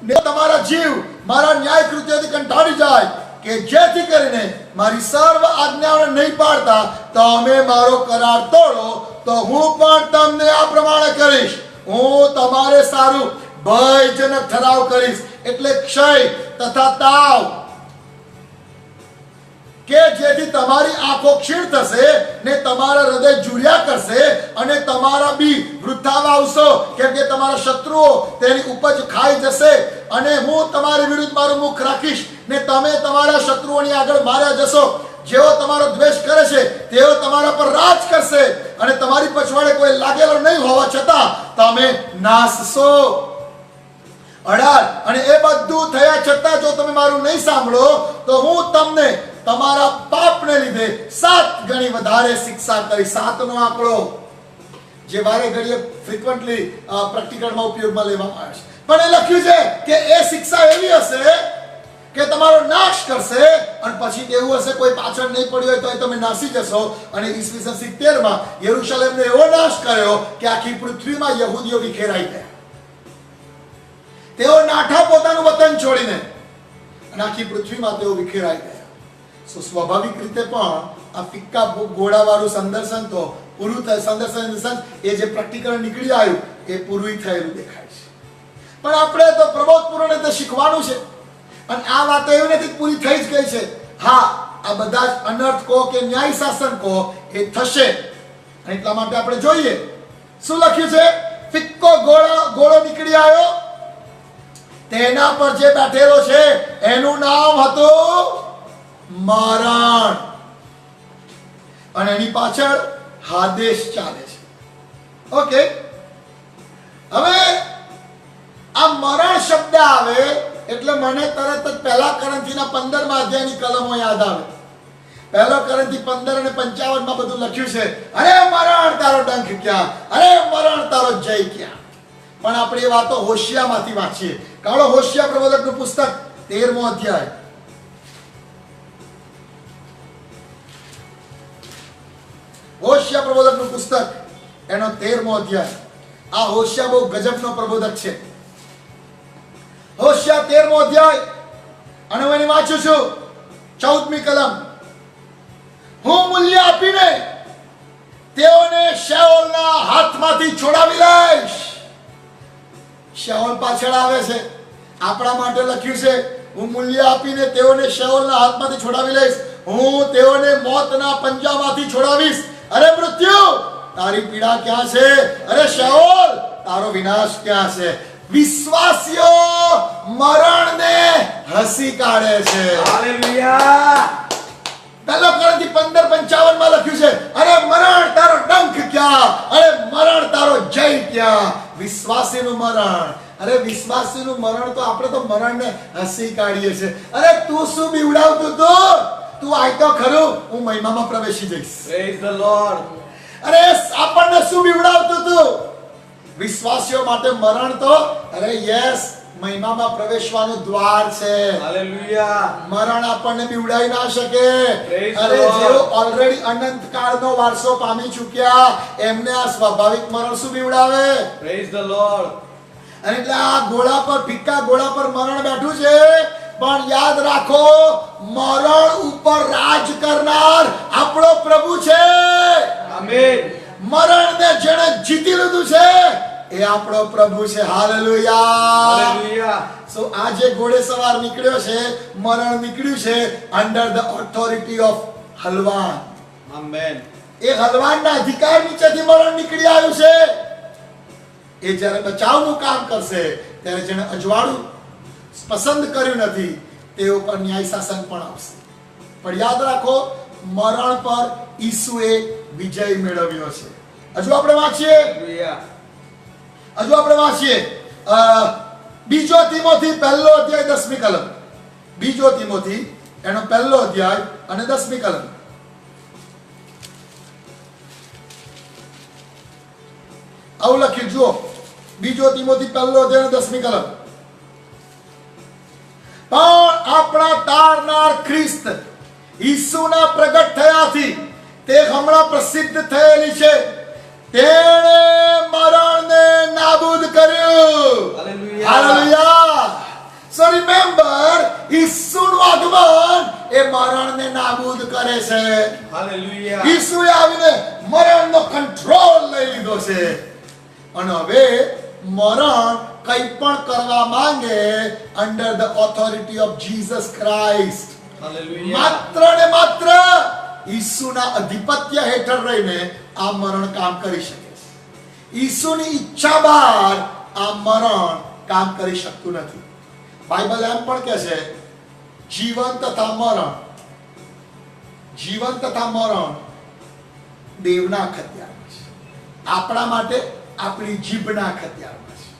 Speaker 1: ને તમારા જીવ મારા ન્યાય કૃત્યોથી કંટાળી જાય, કે જેથી કરીને મારી સર્વ આજ્ઞાઓને નહીં પાળતા તમે મારો કરાર તોડો, તો હું પણ તમને આ પ્રમાણે કરીશ. હું તમારે સારું ભયજનક ઠરાવ કરીશ, એટલે ક્ષય તથા તાવ, કે જેથી તમારી આંખો ક્ષીણ થશે ને તમારા હૃદય ઝૂલ્યા કરશે, અને તમારા બી વૃથા વાવશો, કેમ કે તમારા શત્રુઓ તેની ઉપજ ખાઈ જશે. અને હું તમારી વિરુદ્ધ મારું મુખ રાખીશ ને તમે તમારા શત્રુઓની આગળ માર્યા જશો. જેઓ તમારો દ્વેષ કરે છે તેઓ તમારા પર રાજ કરશે, અને તમારી પછવાડે કોઈ લાગેલો નહીં હોવા છતાં તમે નાશશો. 18 અને એ બધું થયા છતાં જો તમે મારું નહીં સાંભળો, તો હું તમને તમારા પાપને લીધે 7 ગણી વધારે શિક્ષા કરી. 7નો આંકડો જે વારે ઘડીએ ફ્રીક્વન્ટલી પ્રેક્ટિકલમાં ઉપયોગમાં લેવામાં આવે છે. પણ એ લખ્યું છે કે એ શિક્ષા એવી હશે કે તમારો નાશ કરશે, અને પછી એવું હશે કોઈ પાછળ નહીં પડ્યું હોય તો તમે નાસી જશો. અને ઈસવીસન 70 માં યરુશલેમને એવો નાશ કર્યો કે આખી પૃથ્વીમાં યહૂદીઓ વિખેરાઈ ગયા. તેઓ નાઠા પોતાનું વતન છોડીને, અને આખી પૃથ્વીમાં તેઓ વિખેરાઈ ગયા. સો સ્વાભાવિક રીતે પણ આ ફિક્કા ગોળાવાળું સંદર્શન તો પૂરું થાય. સંદર્શન એ જે પ્રેક્ટિકલ નીકળી આવ્યું એ પૂરું થયેલું દેખાય છે. પણ આપણે તો પ્રબોધપૂર્ણ રીતે શીખવાનું છે. અને આ વાતો એવી નથી પૂરી થઈ જ ગઈ છે. હા, આ બધા જ અનર્થ કહો કે ન્યાય શાસન કહો એ થશે. અને એટલા માટે આપણે જોઈએ શું લખ્યું છે. ફિક્કો ગોળો નીકળી આવ્યો, તેના પર જે બેઠેલો છે એનું નામ હતું મરણ, અને એની પાછળ હાદેશ ચાલે છે. ઓકે, હવે આ મરણ શબ્દ આવે એટલે મને તરત જ પહેલા કોરિન્થીના 15મા અધ્યાયની કલમો યાદ આવે. પહેલો કોરિન્થી 15 અને 55 માં બધું લખ્યું છે, અરે મરણ તારો ડંખ ક્યાં, અરે મરણ તારો જય ક્યાં. પણ આપણે એ વાતો હોશિયામાંથી વાંચીએ. કાળો હોશિયા પ્રબોધકનું પુસ્તક 13મો અધ્યાય. હોશિયા પ્રબોધકનું પુસ્તક એનો 13મો અધ્યાય. આ હોશિયા બહુ ગજબનો પ્રબોધક છે. હોશિયા 13મો અધ્યાય, અને હું એની વાંચું છું 14મી કલમ. હું મૂલ્ય આપીને તેઓને શેઓલના હાથમાંથી છોડાવી લઈશ. શેઓલ પાછળ આવે છે. આપણા માટે લખ્યું છે, હું મૂલ્ય આપીને તેઓને શેઓલના હાથમાંથી છોડાવી લઈશ. હું તેઓને મોતના પંજામાંથી છોડાવીશ. અરે મૃત્યુ, તારી પીડા ક્યાં છે? અરે શેઓલ, તારો વિનાશ ક્યાં છે? વિશ્વાસીઓ મરણને હસી કાઢે છે.
Speaker 2: હાલેલુયા.
Speaker 1: પહેલો કોરિન્થી 15:55 માં લખ્યું છે, અરે મરણ તારો ડંખ ક્યાં, અરે મરણ તારો જય ક્યાં? વિશ્વાસીનું મરણ. અરે વિશ્વાસીનું મરણ તો આપણે તો મરણને હસી કાઢીએ છીએ. અરે તું શું બીવડાવતું તું? તું આય તો ખરું, હું મહિમામાં પ્રવેશી જઈશ.
Speaker 2: Praise the Lord.
Speaker 1: અરે આપણને શું બીવડાવતું હતું? વિશ્વાસીઓ માટે મરણ તો અરે યસ મહિમામાં પ્રવેશવાનું દ્વાર છે.
Speaker 2: Hallelujah.
Speaker 1: મરણ આપણને બીવડાવી ના શકે.
Speaker 2: Praise the
Speaker 1: અરે
Speaker 2: Lord.
Speaker 1: જેઓ ઓલરેડી અનંત કાળનો વારસો પામી ચૂક્યા એમને આ સ્વાભાવિક મરણ શું બીવડાવે?
Speaker 2: Praise the Lord.
Speaker 1: અને એટલે આ ઘોડા પર ફિક્કા ઘોડા પર મરણ બેઠું છે, પણ યાદ રાખો મરણ ઉપર રાજ કરનાર આપણો પ્રભુ છે.
Speaker 2: Amen.
Speaker 1: મરણને જેણે જીતી લીધું છે એ આપણો પ્રભુ છે. હાલેલુયા.
Speaker 2: Hallelujah.
Speaker 1: સો આ જે ઘોડે સવાર નીકળ્યો છે, મરણ નીકળ્યું છે અંડર ધ ઓથોરિટી ઓફ હલવાન.
Speaker 2: Amen.
Speaker 1: એ હલવાનના અધિકાર નીચેથી મરણ નીકળી આવ્યું છે. એ જ્યારે બચાવનું કામ કરશે ત્યારે જેણે અજવાળું પસંદ કર્યું નથી તેઓ પર ન્યાય શાસન પણ આવશે. પણ યાદ રાખો મરણ પર ઈસુએ વિજય મેળવ્યો છે. હજુ આપણે વાંચીએ બીજો તિમોથી પહેલો અધ્યાય 10મી કલમ. બીજો તિમોથી એનો પહેલો અધ્યાય અને 10મી કલમ. આવું લખ્યું જુઓ, બીજો તિમોથી પહેલો અધ્યાય 10મી કલમ. પણ આપણા તારનાર ખ્રિસ્ત ઈસુના પ્રગટ થયાથી તે હમણાં પ્રસિદ્ધ થયેલી છે. તેણે મરણને નાબૂદ કર્યું.
Speaker 2: Hallelujah.
Speaker 1: હાલેલુયા. સો રિમેમ્બર ઈસુનું આગમન એ મરણને નાબૂદ કરે છે.
Speaker 2: Hallelujah.
Speaker 1: ઈસુએ આવીને મરણનો કંટ્રોલ લઈ લીધો છે. અને હવે મરણ કંઈ પણ કરવા માંગે under the authority of Jesus Christ.
Speaker 2: Hallelujah.
Speaker 1: માત્ર ને માત્ર ઈસુના અધિપત્ય હેઠળ રહીને આ મરણ કામ કરી શકે છે. ઈસુની ઈચ્છા બહાર આ મરણ કામ કરી શકતું નથી. બાઇબલ એમ પણ કહે છે જીવન તથા મરણ દેવના ખત્યારમાં છે. આપણા માટે આપણી જીભના ખત્યારમાં છે.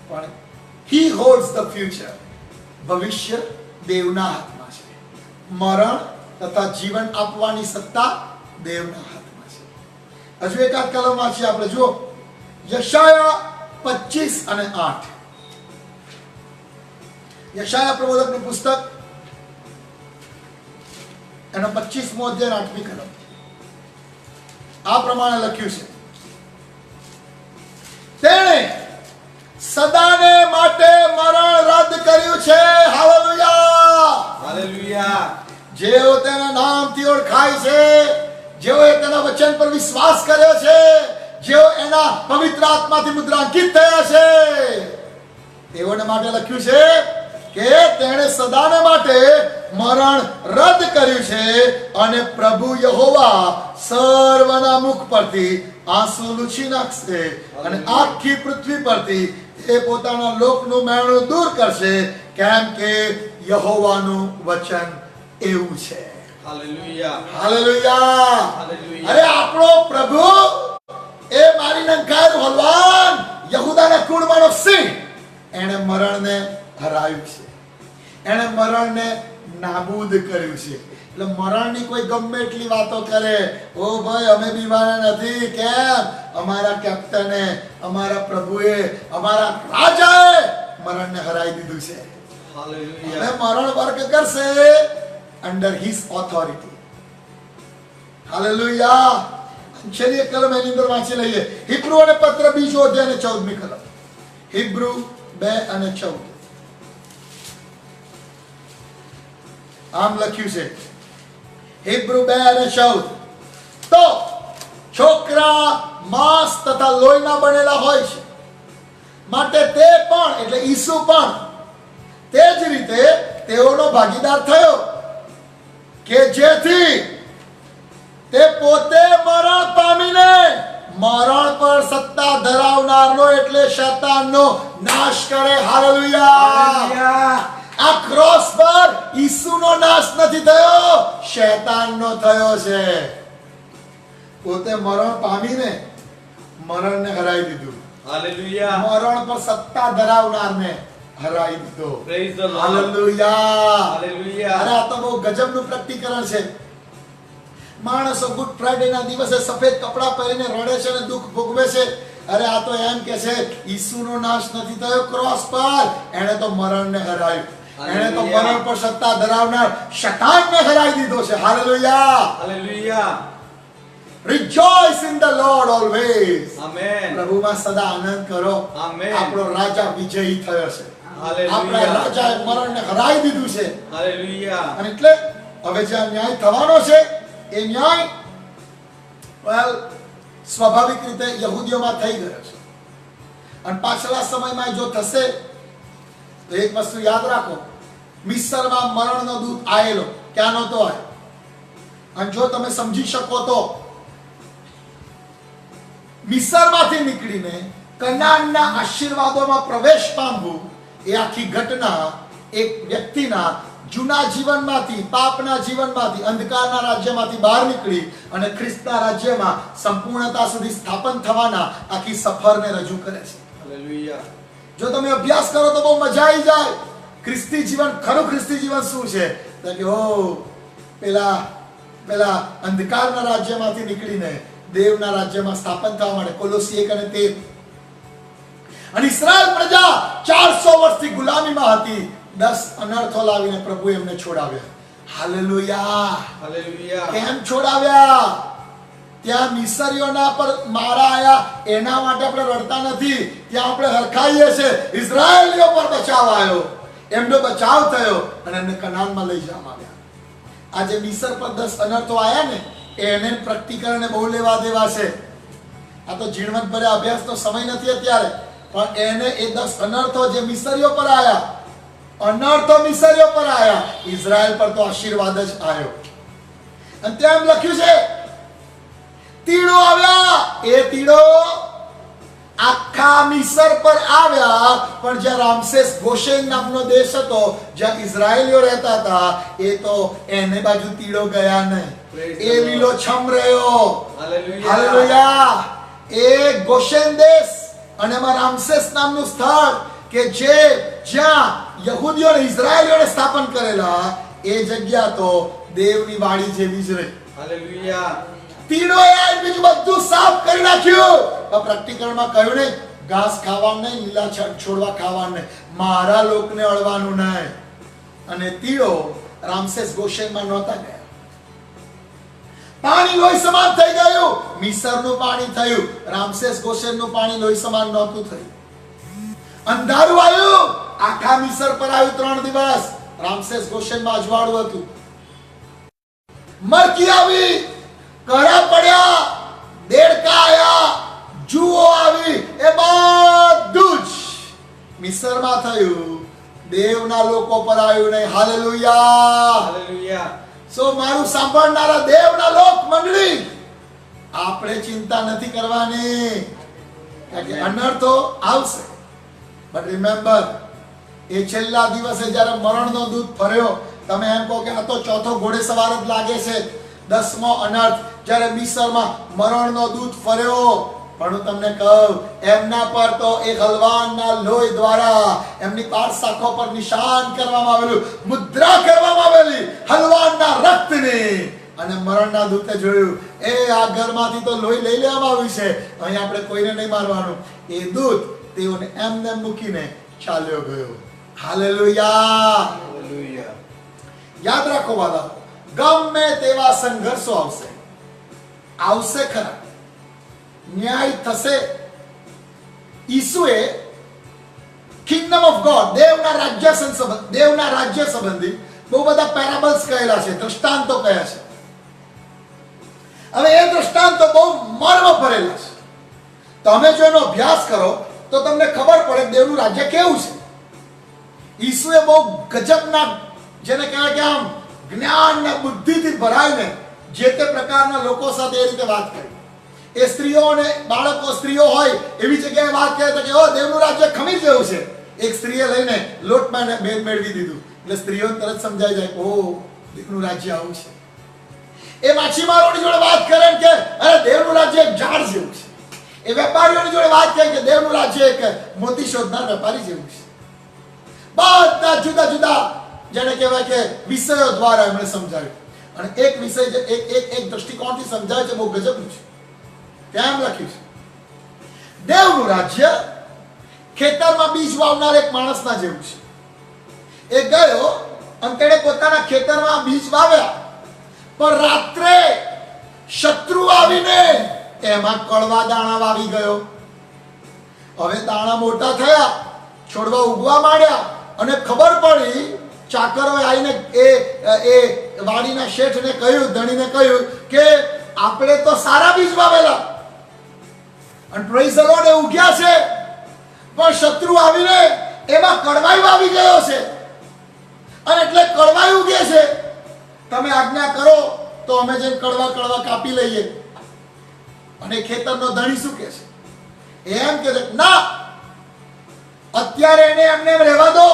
Speaker 1: પણ he holds the future. ભવિષ્ય દેવના હાથમાં છે. મરણ તથા જીવન આપવાની સત્તા દેવના હાથમાં છે. હજુ એકાદ કલમ વાંચીએ આપણે. જુઓ યશાયા 25 અને 8. યશાયા પ્રબોધકનું પુસ્તક એનો 25મો અધ્યાય 8મી કલમ. આ પ્રમાણે લખ્યું છે, તેણે સદાને માટે મરણ રદ કર્યું છે. હાલેલુયા.
Speaker 2: Hallelujah.
Speaker 1: જેઓ તેના નામથી ઓળખાય છે, જેઓએ તેના વચન પર વિશ્વાસ કર્યો છે, જેઓ એના પવિત્ર આત્માથી મુદ્રાંકિત થયા છે, તેઓને માટે લખ્યું છે કે તેણે સદાને માટે મરણ રદ કર્યું છે અને પ્રભુ યહોવા સર્વના મુખ પરથી આંસુ લૂછી નાખશે અને આખી પૃથ્વી પરથી તે પોતાના લોકનું મેણું દૂર કરશે, કેમ કે યહોવાનું વચન એવું છે.
Speaker 2: Hallelujah.
Speaker 1: હાલેલુયા.
Speaker 2: Hallelujah.
Speaker 1: અરે આપણો પ્રભુ એ મારી નંખાયેલું હલવાન યહૂદાના કુળમાંનો સિંહ, એણે મરણને હરાવ્યું છે. એણે મરણને નાબૂદ કર્યું છે. એટલે મરણની કોઈ ગમે એટલી વાતો કરે, ઓ ભાઈ અમે બીમાર નથી. કેમ? અમારા કેપ્ટને, અમારા પ્રભુએ, અમારા રાજાએ મરણને હરાવી દીધું છે.
Speaker 2: Hallelujah.
Speaker 1: હવે મરણ વર્ક કરશે અંડર હિઝ ઓથોરિટી. હાલેલુયા. છેલ્લી એક કલમ એની અંદર વાંચી લઈએ. હિબ્રુ અને પત્ર બીજો અધ્યાય અને 14મી કલમ. હિબ્રુ 2 અને 14. આમ લખ્યું છે, હિબ્રુ 2 અને 14. તો છોકરા માંસ તથા લોહીના બનેલા હોય છે, માટે તે પણ એટલે ઈસુ પણ તે જ રીતે તેઓનો ભાગીદાર થયો કે જેથી તે પોતે મરણ પામીને મરણ પર સત્તા ધરાવનારનો એટલે શૈતાનનો નાશ કરે. હાલેલુયા.
Speaker 2: Hallelujah.
Speaker 1: આ ક્રોસ પર ઈસુનો નાશ નથી થયો, શૈતાનનો થયો છે. પોતે મરણ પામીને મરણને હરાવી દીધું.
Speaker 2: Hallelujah.
Speaker 1: મરણ પર સત્તા ધરાવનારને હરાવી દીધો.
Speaker 2: Praise the Lord.
Speaker 1: Hallelujah.
Speaker 2: Hallelujah.
Speaker 1: અરે આ તો બહુ ગજબનું પ્રકટીકરણ છે. માણસો ગુડ ફ્રાઈડે ના દિવસે સફેદ કપડાં પહેરીને રડે છે અને દુઃખ ભોગવે છે. અરે આ તો એમ કે છે ઈસુનો નાશ નથી થયો ક્રોસ પર, એણે તો મરણને હરાવ્યું. એણે તો મરણ પર સત્તા ધરાવનાર શૈતાનને હરાવી દીધો છે. Hallelujah,
Speaker 2: hallelujah.
Speaker 1: Rejoice in the Lord always.
Speaker 2: Amen.
Speaker 1: પ્રભુમાં સદા આનંદ કરો.
Speaker 2: આમેન.
Speaker 1: આપણો રાજા વિજયી થયો છે.
Speaker 2: હાલેલુયા.
Speaker 1: આપણા રાજાએ મરણને હરાવી દીધું છે.
Speaker 2: હાલેલુયા.
Speaker 1: અને એટલે હવે જે આ ન્યાય થવાનો છે એ ન્યાય સ્વાભાવિક રીતે યહૂદીઓમાં થઈ ગયો છે. અને પાછલા સમયમાં જો થશે તો એક વસ્તુ યાદ રાખો, મિસ્રમાં મરણનો દૂત આયેલો ક્યાં નહોતો આવ્યો. અને જો તમે સમજી શકો તો મિસ્રમાંથી નીકળીને કનાનના આશીર્વાદોમાં પ્રવેશ પામવું એ આખી ઘટના એક વ્યક્તિના જૂના જીવનમાંથી, પાપના જીવનમાંથી, અંધકારના રાજ્યમાંથી બહાર નીકળી અને ખ્રિસ્તના રાજ્યમાં સંપૂર્ણતા સુધી સ્થાપન થવાના આખી સફરને રજૂ કરે છે.
Speaker 2: હાલેલુયા.
Speaker 1: જો તમે અભ્યાસ કરો તો બહુ મજા આવી જાય. ખ્રિસ્તી જીવન, ખરું ખ્રિસ્તી જીવન શું છે? તો કે ઓ પેલા અંધકારના રાજ્યમાંથી નીકળીને દેવના રાજ્યમાં સ્થાપન થવા માટે કોલોસી 1 અને 13. અને ઇસ્રાએલ પ્રજા 400 વર્ષથી ગુલામીમાં હતી. 10 અનર્થો લાવીને પ્રભુ એમને છોડાવ્યા. હાલેલુયા.
Speaker 2: હાલેલુયા.
Speaker 1: કેમ છોડાવ્યા? ત્યાં મિસરીઓના પર મારા આયા એના માટે આપણે રડતા નથી. ત્યાં આપણે હરખાઈએ છે. ઇઝરાયેલીઓ પર બચાવ આવ્યો, એમનો બચાવ થયો અને એમને કનાનમાં લઈ જવામાં આવ્યા. આજે મિસર પર 10 અનર્થો આયા ને એને પ્રકટીકરણને બહુ લેવા દેવા છે. આ તો ઝીણવટ ભર્યા અભ્યાસનો સમય નથી અત્યારે, પણ એને એ 10 અનર્થો જે મિસરીઓ પર આયા, અનર્થો મિસરીઓ પર આયા, ઇઝરાયલ પર તો આશીર્વાદ જ આવ્યો. અને ત્યાં એમ લખ્યું છે તીડો આવ્યા. એ તીડો આખા મિસર પર આવ્યા, પણ જ્યાં રામસેસ ગોશેન નામનો દેશ હતો, જ્યાં ઇઝરાયેલીઓ રહેતા હતા, એ તો એને બાજુ તીડો ગયા નહીં. એ લીલોછમ રહ્યો. હાલેલુયા. એ ગોશેન દેશ અને એમાં રામસેસ નામનું સ્થળ કે જ્યાં યહૂદીઓ અને ઇઝરાયેલીઓને સ્થાપન કરેલા, એ જગ્યા તો દેવની વાડી જેવી જ રહી.
Speaker 2: હાલેલુયા.
Speaker 1: તીડોએ બીજું બધું સાફ કરી નાખ્યું. પ્રકટીકરણમાં કહ્યું નહીં ઘાસ ખાવાનું નહીં, લીલા છોડવા ખાવાનું નહીં, મારા લોકને અળવાનું નહીં. અને તીડો રામસેસ ગોશેનમાં નહોતા ગયા. પાણી લોહી સમાન થઈ ગયું. મિસરનું પાણી થયું, રામસેસ ગોશેનનું પાણી લોહી સમાન નહોતું થયું. અંધારું આવ્યું, આખા મિસર પર આવ્યું 3 દિવસ. રામસેસ ગોશેનમાં અજવાળું હતું. મરકી આવી, કરા પડ્યા, દેડકા આયા, જુઓ આવી, એ બધું જ મિસરમાં થયું. દેવના લોકો પર આવ્યું નહીં. હાલેલુયા.
Speaker 2: હાલેલુયા.
Speaker 1: સો મારું સાંભળનારા દેવના લોક મંડળી, આપણે ચિંતા નથી કરવાની, કારણ કે અનર્થો આવશે. બટ રિમેમ્બર, એ છેલ્લા દિવસે જ્યારે મરણનો દૂત ફર્યો, તમે એમ કહો કે આ તો ચોથો ઘોડેસવાર જ લાગે છે. 10મો અનર્થ જ્યારે મિસરમાં મરણનો દૂત ફર્યો, પણ હું તમને કહું, એમના પર તો એક હલવાનના લોહી દ્વારા એમની પાર શાખો પર નિશાન કરવામાં આવેલું, મુદ્રા કરવામાં આવેલી હલવાનના રક્તની. અને મરણના દૂતે જોયું, એ આ ઘરમાંથી તો લોહી લઈ લેવામાં આવ્યું છે, અહીં આપણે કોઈને નહીં મારવાનું. એ દૂત તેઓને એમને મૂકીને ચાલ્યો ગયો. હાલેલુયા.
Speaker 2: હાલેલુયા.
Speaker 1: યાદ રાખો વાલા, ગમે તેવા સંઘર્ષો આવશે ખરા, ન્યાય થશે. ઈસુએ કિંગડમ ઓફ ગોડ, દેવના રાજ્ય સંબંધી બહુ બધા પેરાબલ્સ કહેલા છે, દ્રષ્ટાંતો કહ્યા છે. હવે એ દ્રષ્ટાંતો બહુ મર્મ ભરેલા છે. તમે જો એનો અભ્યાસ કરો તો તમને ખબર પડે દેવનું રાજ્ય કેવું છે. ઈસુએ બહુ ગજબના, જેને કહેવાય કે આમ જ્ઞાન અને બુદ્ધિથી ભરાઈને જે તે પ્રકારના લોકો સાથે એ રીતે વાત કરી. એ સ્ત્રીઓ અને બાળકો, સ્ત્રીઓ હોય એવી જગ્યાએ વાત કરે કે ઓ દેવનું રાજ્ય ખમીર જેવું છે. એક સ્ત્રીએ લઈને લોટમાં ભેદ મેળવી દીધું, એટલે સ્ત્રીઓને તરત સમજાઈ જાય, ઓ દેવનું રાજ્ય આવું છે. એ માછીમારોની જોડે વાત કરે કે અરે દેવનું રાજ્ય એક ઝાડ જેવું છે. એ વેપારીઓની જોડે વાત કરે કે દેવનું રાજ્ય એક મોતી શોધનાર વેપારી જેવું છે. બધા જુદા જુદા જેને કહેવાય કે વિષયો દ્વારા એમણે સમજાવ્યું. અને એક વિષય જે એક દ્રષ્ટિકોણથી સમજાય છે, બહુ ગજબનું છે. કેમ લખ્યું છે? દેવનું રાજ્ય ખેતરમાં બીજ વાવનાર એક માણસના જેવું છે. એ ગયો અને તેણે પોતાના ખેતરમાં બીજ વાવ્યા, પણ રાત્રે શત્રુ આવીને એમાં કડવા દાણા વાવી ગયો. હવે દાણા મોટા થયા, છોડવા ઉગવા માંડ્યા, અને ખબર પડી, ચાકરોએ આવીને એ વાડીના શેઠને કહ્યું, ધણીને કહ્યું કે આપણે તો સારા બીજ વાવેલા અને પ્રેઝ ધ લોર્ડ એ ઉગ્યા છે, પણ શત્રુ આવીને એમાં કડવાઈ વાવી ગયો છે, અને એટલે કડવાઈ ઉગે છે. તમે આજ્ઞા કરો તો અમે જેમ કડવા કાપી લઈએ. અને ખેતરનો ધણી શું કહે છે? એમ કે ના, અત્યારે એને એમને એમ રહેવા દો.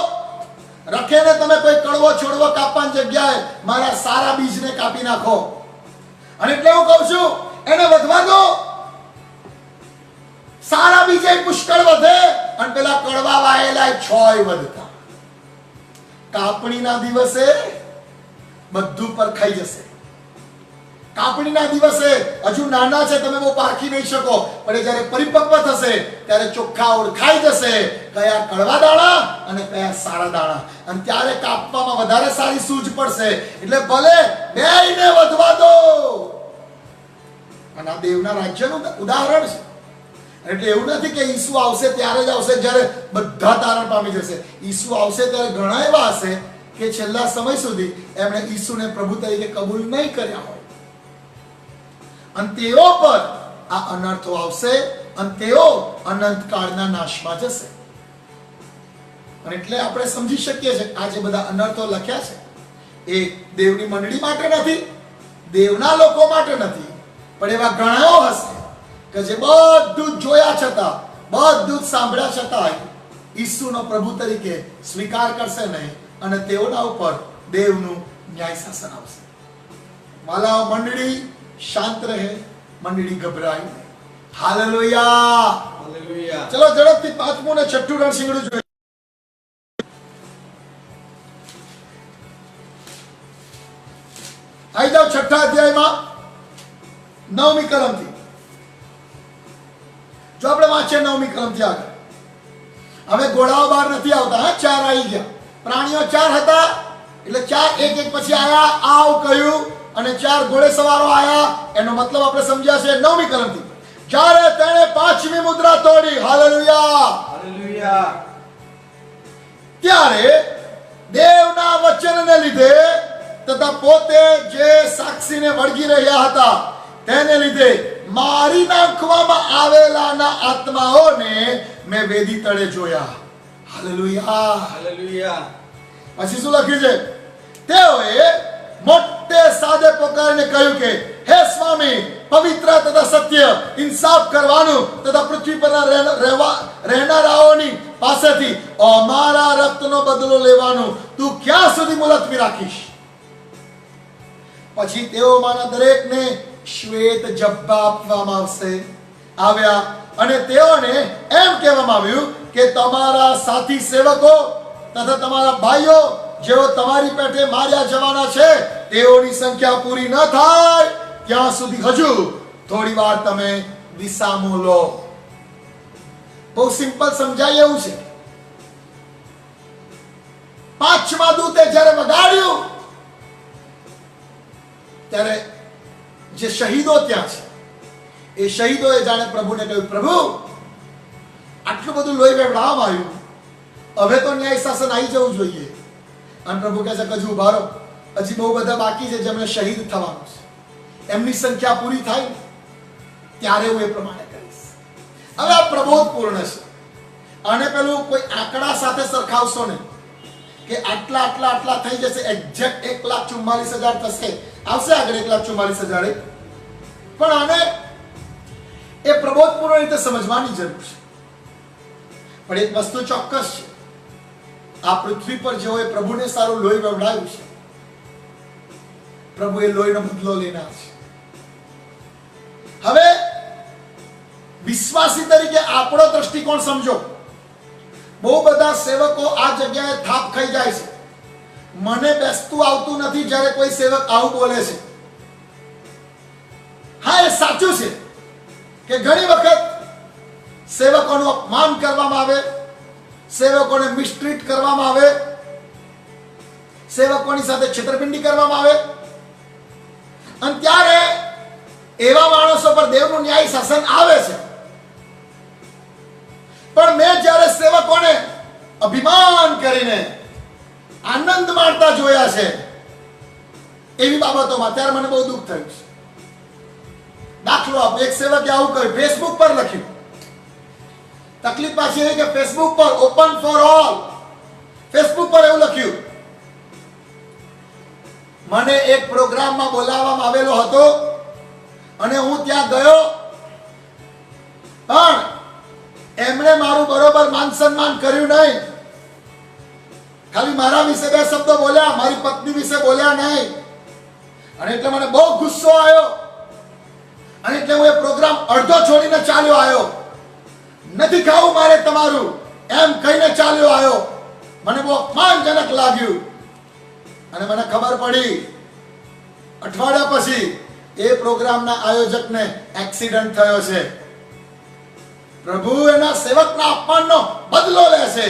Speaker 1: રખેને તમે કોઈ કડવો છોડવો કાપવાની જગ્યાએ મારા સારા બીજને કાપી નાખો. અને એટલે હું કહું છું, એને વધવા દો. સારા બીજે પુષ્કળ વધે અને પેલા કડવા વાયેલા છોય વધતા. કાપણીના દિવસે બધું પર ખાઈ જશે. કાપણીના દિવસે હજુ નાના છે, તમે બહુ પારખી નહીં શકો, પણ એ જ્યારે પરિપક્વ થશે ત્યારે ચોખ્ખા ઓળખાઈ જશે કયા કડવા દાણા અને કયા સારા દાણા. અને ત્યારે કાપવામાં વધારે સારી સૂઝ પડશે. એટલે ભલે બેયને વધવા દો. અને આ દેવના રાજ્યનું ઉદાહરણ છે. એટલે એવું નથી કે ઈસુ આવશે ત્યારે જ આવશે જ્યારે બધા તારણ પામી જશે. ઈસુ આવશે ત્યારે ઘણા એવા હશે કે છેલ્લા સમય સુધી એમણે ઈસુને પ્રભુ તરીકે કબૂલ નહીં કર્યા હોય, અને તેઓ પર આ અનર્થો આવશે અને તેઓ અનંત કાળના નાશમાં જશે. અને એટલે આપણે સમજી શકીએ છીએ આ જે બધા અનર્થો લખ્યા છે એ દેવની મંડળી માટે નથી, દેવના લોકો માટે નથી, પણ એવા ઘણાઓ હશે કે જે બધું જ જોયા છતાં, બધું જ સાંભળ્યા છતાં ઈસુનો પ્રભુ તરીકે સ્વીકાર કરશે નહીં, અને તેઓના ઉપર દેવનું ન્યાય શાસન આવશે. માલાઓ, મંડળી શાંત રહે, મંડળી ગભરાય નહીં. Hallelujah,
Speaker 2: hallelujah.
Speaker 1: ચલો ઝડપથી પાંચમું ને છઠ્ઠું રણશીંગડું જોઈએ. આવી જાઓ છઠ્ઠા અધ્યાયમાં 9મી કલમથી. જો આપણે વાંચીએ 9મી કલમથી આગળ. હવે ઘોડાઓ બહાર નથી આવતા, હા, 4 આવી ગયા. પ્રાણીઓ 4 હતા, એટલે 4 એક પછી આયા, આવ કહ્યું, અને 4 ઘોડે સવારો આયા. એનો મતલબ આપણે સમજ્યા છે 9મી કલમથી. જ્યારે તેણે 5મી મુદ્રા તોડી, હાલેલુયા,
Speaker 2: હાલેલુયા,
Speaker 1: ત્યારે દેવના વચનને લીધે તથા પોતે જે સાક્ષીને વળગી રહ્યા હતા તેને લીધે મારી નાખવામાં આવેલાના આત્માઓને મેં વેદી તળે જોયા. Hallelujah,
Speaker 2: hallelujah.
Speaker 1: પછી શું લખ્યું છે? તેઓએ મોટે સાદે પોકારીને કહ્યું કે હે સ્વામી, પવિત્ર તથા સત્ય, ઇન્સાફ કરવાનું તથા પૃથ્વી પરના રહેનારાઓની પાસેથી અમારા રક્તનો બદલો લેવાનું તું ક્યાં સુધી મુલતવી રાખીશ? પછી તેઓમાંના દરેકને શ્વેત જબ્બા આપવામાં આવ્યા, અને તેઓને એમ કહેવામાં આવ્યું કે તમારા સાથી સેવકો તથા તમારા ભાઈઓ જેઓ તમારી પેઠે માર્યા જવાના છે તેઓની સંખ્યા પૂરી ન થાય ત્યાં સુધી હજુ થોડી વાર તમે વિસામો લો. બહુ સિમ્પલ સમજાય એવું છે. 5મા દૂતે જ્યારે વગાડ્યું ત્યારે જે શહીદો ત્યાં છે એ શહીદોએ જાણે પ્રભુને કહ્યું, પ્રભુ આટલું બધું લોહી વહેવડાવવામાં આવ્યું, હવે તો ન્યાય શાસન આવી જવું જોઈએ. અને પ્રભુ કહે છે કે હજુ ઉભા રહો, હજી બહુ બધા બાકી છે જેમને શહીદ થવાનું છે. એમની સંખ્યા પૂરી થાય ને ત્યારે હું એ પ્રમાણે કરીશ. હવે આ પ્રબોધપૂર્ણ છે. અને પેલું કોઈ આંકડા સાથે સરખાવશો નહીં કે આટલા આટલા આટલા થઈ જશે, એક્ઝેક્ટ 1,44,000 થશે, આવશે આગળ 1,44,000. પણ આને એ પ્રબોધપૂર્ણ રીતે સમજવાની જરૂર છે. પણ એક વસ્તુ ચોક્કસ છે, આ પૃથ્વી પર જેઓએ પ્રભુને સારું લોહી વવડાવ્યું છે, પ્રભુ એ લોહીનો બદલો લેનાર છે. હવે વિશ્વાસી તરીકે આપણો દ્રષ્ટિકોણ સમજો. બહુ બધા સેવકો આ જગ્યાએ થાપ ખાઈ જાય છે. મને બેસતું આવતું નથી જ્યારે કોઈ સેવક આવું બોલે છે. હા, એ સાચું છે કે ઘણી વખત સેવકોનું અપમાન કરવામાં આવે, સેવકોને મિસટ્રીટ કરવામાં આવે, સેવકોની સાથે છેતરપિંડી કરવામાં આવે, અને ત્યારે એવા માણસો પર દેવનું ન્યાય શાસન આવે છે. પણ મેં જ્યારે સેવકોને અભિમાન કરીને આનંદ માણતા જોયા છે એવી બાબતોમાં, ત્યારે મને બહુ દુઃખ થયું છે. દાખલો આપો, એક સેવકે આવું કહ્યું, ફેસબુક પર લખ્યું. તકલીફ પાછી એ કે ફેસબુક પર ઓપન ફોર ઓલ, ફેસબુક પર એવું લખ્યું. મને એક પ્રોગ્રામમાં બોલાવવામાં આવેલો હતો અને હું ત્યાં ગયો, પણ એમણે મારું બરોબર માન સન્માન કર્યું નહીં. ખાલી મારા વિશે બે શબ્દો બોલ્યા, મારી પત્ની વિશે બોલ્યા નહીં. અને એટલે મને બહુ ગુસ્સો આવ્યો અને એટલે હું એ પ્રોગ્રામ અડધો છોડીને ચાલ્યો આવ્યો. નથી ખાવું મારે તમારું એમ કહીને ચાલ્યો આવ્યો. મને બહુ અપમાનજનક લાગ્યું અને મને ખબર પડી અઠવાડિયા પછી એ પ્રોગ્રામના આયોજકને એક્સિડન્ટ થયો છે. પ્રભુ એના સેવકના અપમાનનો બદલો લે છે.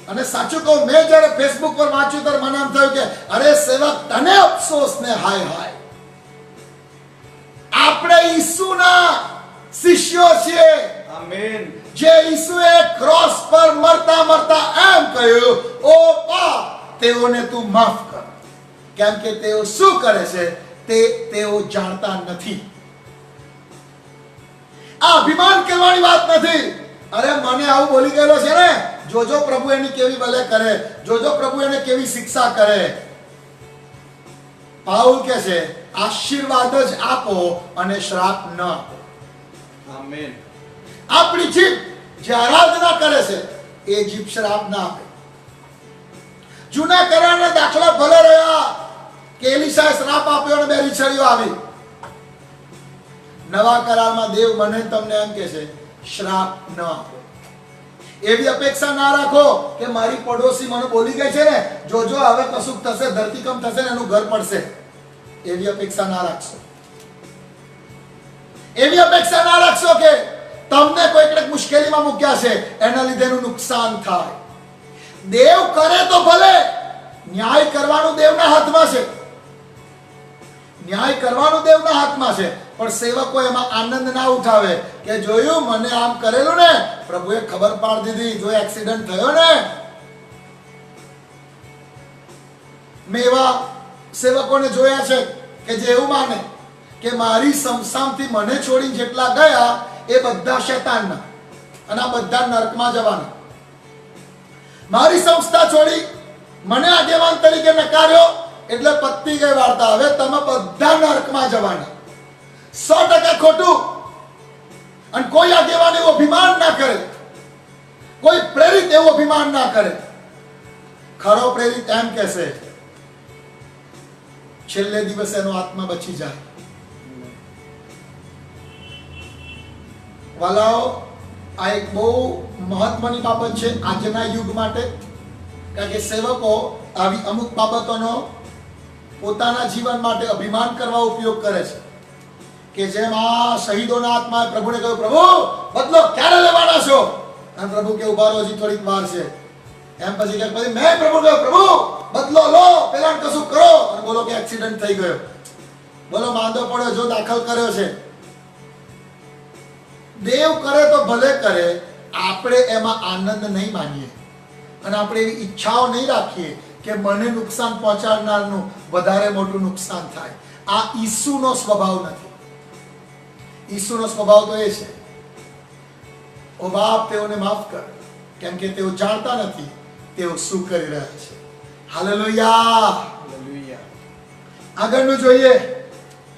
Speaker 1: અને સાચું કહું, મેં જ્યારે ફેસબુક પર વાંચ્યું ત્યારે મને એમ થયું કે અરે સેવક, તને અફસોસ ને હાય હાય. આપણે ઈસુના શિષ્યો છીએ.
Speaker 2: આમેન.
Speaker 1: જે ઈસુએ ક્રોસ પર મરતા મરતા એમ કહ્યું, ઓ પાપ, તેઓને તું માફ કર, કેમ કે તેઓ શું કરે છે તે તેઓ જાણતા નથી. આ અભિમાન કરવાની વાત નથી. અરે મને આવું બોલી ગયેલો છે ને, જોજો પ્રભુ એની કેવી ભલે કરે, જોજો પ્રભુ એને કેવી શિક્ષા કરે. પાઉલ કહે છે, આશીર્વાદ જ આપો અને શ્રાપ ન આપો.
Speaker 2: આમેન.
Speaker 1: આપણી જીભ જે આરાધના કરે છે એ જીભ શ્રાપ ના આપે. જૂના કરારના દાખલા ભલે રહ્યા કે એલીશાએ શ્રાપ આપ્યો અને બે રીછડીઓ આવી. નવા કરારમાં દેવ મને તમને એમ કહે છે, શ્રાપ ન આપો. એવી અપેક્ષા ના રાખો કે મારી પડોશી મને બોલી ગઈ છે ને, જોજો હવે કશુંક થશે, ધરતીકંપ થશે ને એનું ઘર પડશે. એવી અપેક્ષા ના રાખશો. એવી અપેક્ષા ના રાખશો કે તમને કોઈ મુશ્કેલીમાં મૂક્યા છે એના લીધે એનું નુકસાન થાય. દેવ કરે તો ભલે, ન્યાય કરવાનું દેવના હાથમાં છે. ન્યાય કરવાનું દેવના હાથમાં છે. પણ સેવકો એમાં આનંદ ના ઉઠાવે કે જોયું મને આમ કરેલું ને, પ્રભુએ ખબર પાડી દીધી, જો એક્સિડન્ટ થયો ને. મેં એવા સેવકોને જોયા છે કે જે એવું માને કે મારી સંસ્થામાંથી મને છોડી જેટલા ગયા એ બધા શૈતાનના અને આ બધા નરકમાં જવાના. મારી સંસ્થા છોડી મને આગેવાન તરીકે નકાર્યો એટલે પત્તી ગઈ વાર્તા. હવે તમે બધા નરકમાં જવાના. 100% ખોટું. અને કોઈ આગેવાન એવું અભિમાન ના કરે, કોઈ પ્રેરિત એવું અભિમાન ના કરે. ખરો પ્રેરિત એમ કહેશે, છેલ્લે દિવસે એનો આત્મા બચી જાય. વાલાઓ, આ એક બહુ મહત્વની બાબત છે આજના યુગ માટે. કારણ કે સેવકો આવી અમુક બાબતોનો પોતાના જીવન માટે અભિમાન કરવા ઉપયોગ કરે છે. કે જેમ આ શહીદોના આત્માએ પ્રભુને કહ્યું, પ્રભુ બદલો ક્યારે લેવાના છો? અને પ્રભુ કે ઉભા રહો, હજી થોડીક વાર છે. એમ પછી કે મેં પ્રભુ કહ્યું, પ્રભુ બદલો લો, પેલા કશું કરો. અને બોલો કે એક્સિડન્ટ થઈ ગયો, બોલો માંદો પડ્યો, જો દાખલ કર્યો છે. દેવ કરે તો ભલે કરે, આપણે એમાં આનંદ નહીં માનીએ અને આપણે એવી ઈચ્છાઓ નહીં રાખીએ કે મને નુકસાન પહોંચાડનારનું વધારે મોટું નુકસાન થાય. આ ઈસુનો સ્વભાવ નથી. ઈસુનો સ્વભાવ તો એ છે, ઓ બાપ, તેઓને માફ કર, કેમ કે તેઓ જાણતા નથી તેઓ શું કરી રહ્યા છે. હાલેલુયા.
Speaker 2: હાલેલુયા.
Speaker 1: આગળનું જોઈએ.